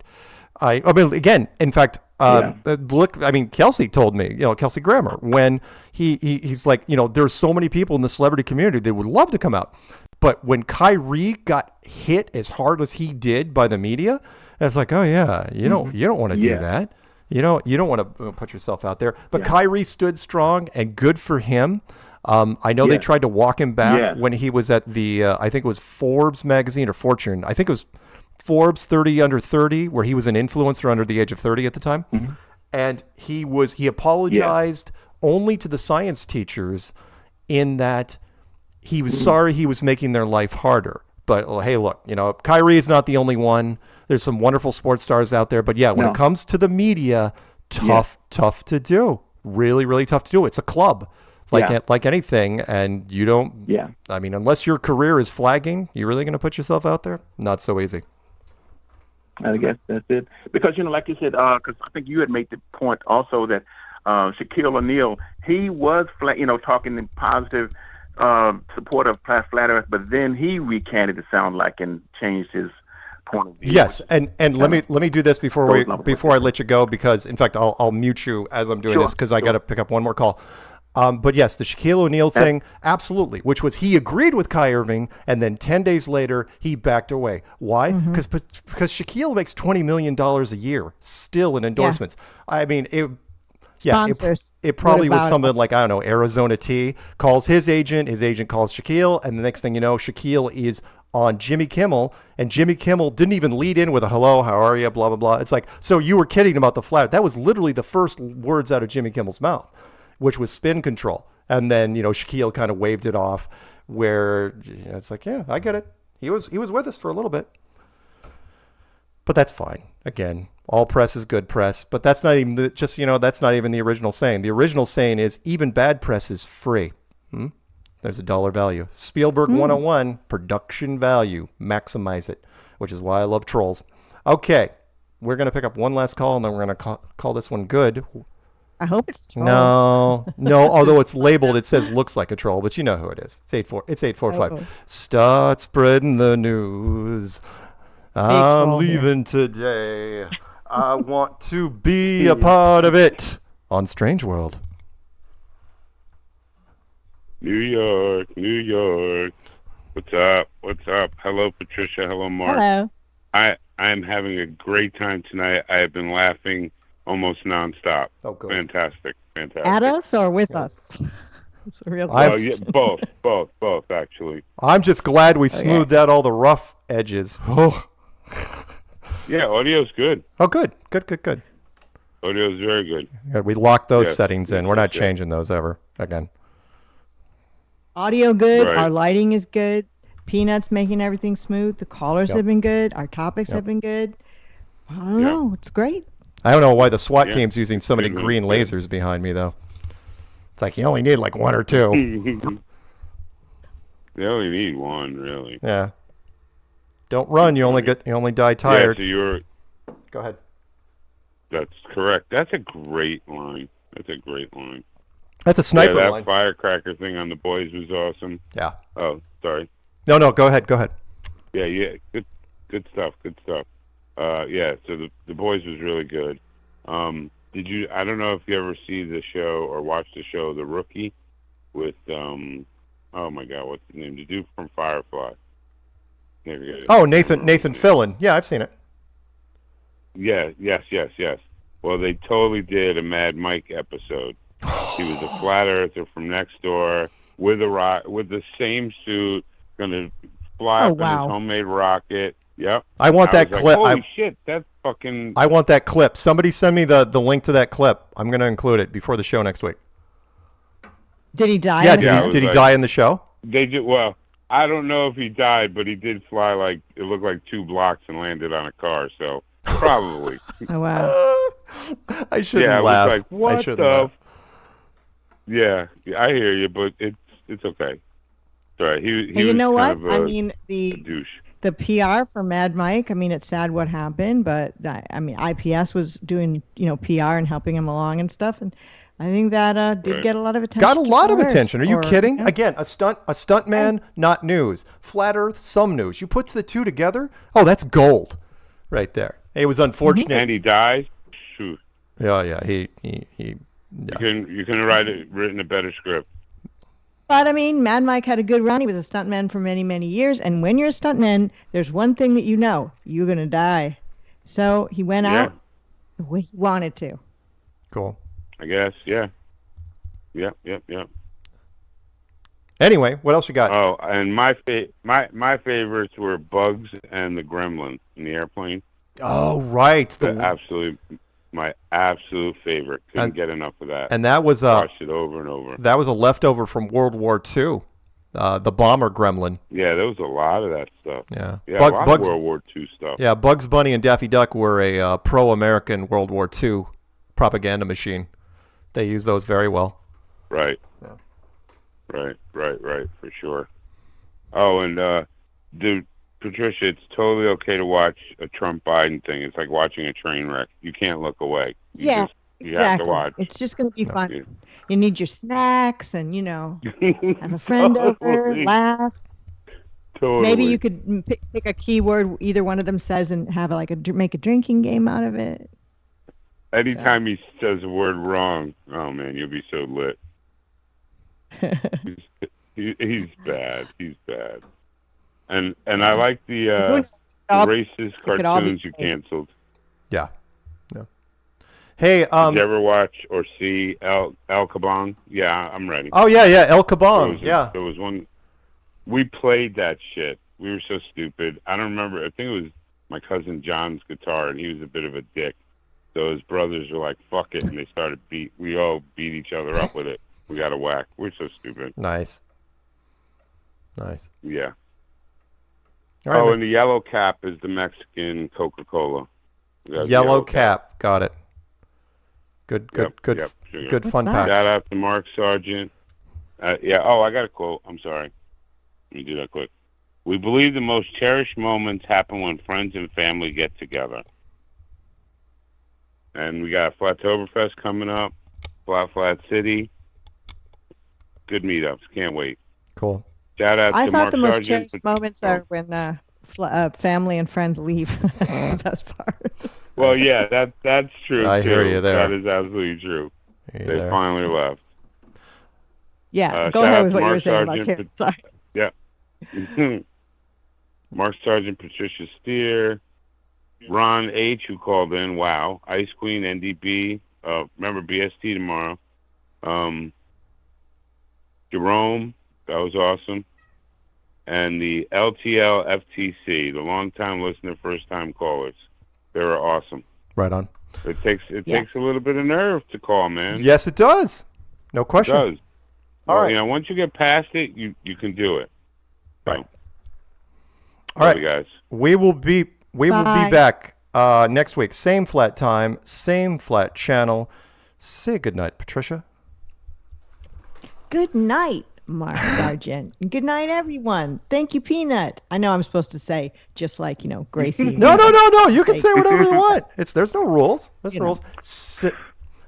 I mean, again, in fact, Kelsey told me, Kelsey Grammer, when he's like, there's so many people in the celebrity community that would love to come out. But when Kyrie got hit as hard as he did by the media, it's like, oh yeah, you don't want to do that. You don't want to put yourself out there. But Kyrie stood strong, and good for him. I know they tried to walk him back when he was at the, I think it was Forbes magazine or Fortune. I think it was Forbes 30 under 30, where he was an influencer under the age of 30 at the time. And he apologized only to the science teachers in that he was sorry he was making their life harder. But hey, look, Kyrie is not the only one. There's some wonderful sports stars out there. But when it comes to the media, tough to do. Really, really tough to do. It's a club. Like anything, and you don't. I mean, unless your career is flagging, you're really going to put yourself out there? Not so easy. I guess that's it. Because, like you said, because I think you had made the point also that Shaquille O'Neal, he was, talking in positive support of flat Earth, but then he recanted, it sound like, and changed his point of view. Yes, and let me do this before I let you go, because, in fact, I'll mute you as I'm doing this, because I got to pick up one more call. But yes, the Shaquille O'Neal thing, absolutely, which was he agreed with Kyrie Irving, and then 10 days later, he backed away. Why? Because Shaquille makes $20 million a year still in endorsements. I mean, it probably was something like, I don't know, Arizona Tea calls his agent calls Shaquille, and the next thing you know, Shaquille is on Jimmy Kimmel, and Jimmy Kimmel didn't even lead in with a hello, how are you, blah, blah, blah. It's like, so you were kidding about the flat. That was literally the first words out of Jimmy Kimmel's mouth, which was spin control. And then, Shaquille kind of waved it off, where it's like, yeah, I get it. He was with us for a little bit. But that's fine. Again, all press is good press, but that's not even that's not even the original saying. The original saying is even bad press is free. There's a dollar value. Spielberg 101, production value, maximize it, which is why I love trolls. Okay, we're going to pick up one last call, and then we're going to call this one good. I hope it's a troll. No. Although it's labeled, it says looks like a troll, but you know who it is. It's 845. Oh. Start spreading the news. I'm leaving today. I want to be a part of it on Strange World. New York. What's up? Hello, Patricia. Hello, Mark. Hello. I'm having a great time tonight. I have been laughing almost nonstop. Oh, good. Fantastic. At us or with us? It's a real question. Both, actually. I'm just glad we smoothed out all the rough edges. Oh. Yeah, audio's good. Oh, good. Audio's very good. Yeah, we locked those settings in. We're not changing those ever again. Audio good. Right. Our lighting is good. Peanuts making everything smooth. The callers have been good. Our topics have been good. I don't know. It's great. I don't know why the SWAT team's using so many green lasers behind me, though. It's like you only need like one or two. They only need one, really. Yeah. Don't run. You only die tired. Yeah, so Go ahead. That's correct. That's a great line. That's a sniper that line. Firecracker thing on The Boys was awesome. Yeah. Oh, sorry. No. Go ahead. Yeah. Good stuff. Yeah. So the Boys was really good. Did you? I don't know if you ever see the show or watch the show The Rookie with oh my God, what's his name? The dude from Firefly. Oh, Nathan Fillion. Yeah, I've seen it. Yeah, yes. Well, they totally did a Mad Mike episode. He was a flat earther from next door with the same suit, gonna fly up in his homemade rocket. Yep. I want that clip. Holy shit, that's fucking. I want that clip. Somebody send me the link to that clip. I'm gonna include it before the show next week. Did he die? Yeah, did he die in the show? They did. Well, I don't know if he died, but he did fly like it looked like 2 blocks and landed on a car. So probably. Oh wow. I shouldn't yeah, laugh. It was like, what I shouldn't laugh. Yeah, I hear you, but it's okay. It's all right. He you was know kind what? of I mean, a douche. the PR for Mad Mike. I mean, it's sad what happened, but I mean, IPS was doing PR and helping him along and stuff, and I think that did get a lot of attention. Got a lot of attention. Are you kidding? Yeah. Again, a stunt man, not news. Flat Earth, some news. You put the two together, oh, that's gold, right there. It was unfortunate. And he dies. Shoot. Yeah. He. Yeah. You can written a better script. But I mean, Mad Mike had a good run. He was a stuntman for many, many years. And when you're a stuntman, there's one thing that you know: you're gonna die. So he went out the way he wanted to. Cool. I guess. Yeah. Yep. Anyway, what else you got? Oh, and my favorites were Bugs and the Gremlin in the airplane. Oh, right. My absolute favorite. Couldn't get enough of that. And that was watched it over and over. That was a leftover from World War II. The bomber gremlin. Yeah, there was a lot of that stuff. Yeah, a lot of World War II stuff. Yeah, Bugs Bunny and Daffy Duck were a pro-American World War II propaganda machine. They used those very well. Right. Yeah. Right, for sure. Oh, and dude, Patricia, it's totally okay to watch a Trump-Biden thing. It's like watching a train wreck. You can't look away. You have exactly. to watch. It's just going to be fun. Yeah. You need your snacks and, have a friend over, laugh. Totally. Maybe you could pick a keyword either one of them says and have make a drinking game out of it. Anytime he says a word wrong, oh, man, you'll be so lit. He's bad. He's bad. And I like the racist cartoons you canceled. Yeah. Hey, did you ever watch or see El Kabong? Yeah, I'm ready. Oh yeah, El Kabong. There was one. We played that shit. We were so stupid. I don't remember. I think it was my cousin John's guitar, and he was a bit of a dick. So his brothers were like, "Fuck it," and they started we all beat each other up with it. We got a whack. We're so stupid. Nice. Yeah. All right, and the yellow cap is the Mexican Coca-Cola. Yellow cap. Got it. Good fun pack. Shout out to Mark Sargent. Yeah. Oh, I got a quote. I'm sorry. Let me do that quick. We believe the most cherished moments happen when friends and family get together. And we got Flattoberfest coming up. Flat City. Good meetups. Can't wait. Cool. Shout out I to thought Mark the most Sargent. cherished moments are when family and friends leave. That's the best part. Well, yeah, that's true. I hear you there. That is absolutely true. They finally left. Yeah, go ahead with what you were saying about Karen. Sorry. Yeah. Mark Sargent, Patricia Steere, Ron H, who called in. Wow. Ice Queen, NDB. Remember BST tomorrow. Jerome, that was awesome. And the LTL FTC, the long-time listener, first-time callers. They were awesome. Right on. It takes a little bit of nerve to call, man. Yes, it does. No question. It does. All right. Once you get past it, you can do it. Right. All right, guys. We will be back next week. Same flat time, same flat channel. Say goodnight, Patricia. Good night, Mark Sargent. Good night, everyone. Thank you, Peanut. I know I'm supposed to say just like, Gracie. No. You can say whatever you want. There's no rules. There's no rules.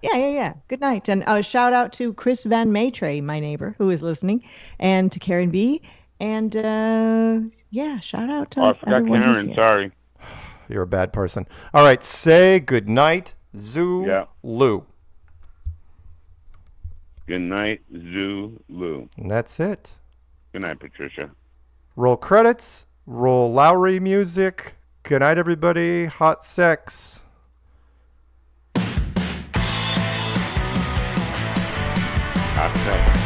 Yeah. Good night. And a shout out to Chris Van Maitre, my neighbor, who is listening, and to Karen B. And shout out to I forgot everyone who's Karen. here. Sorry. You're a bad person. All right. Say goodnight, Zulu. Good night, Zulu. And that's it. Good night, Patricia. Roll credits. Roll Lowry music. Good night, everybody. Hot sex. Hot sex.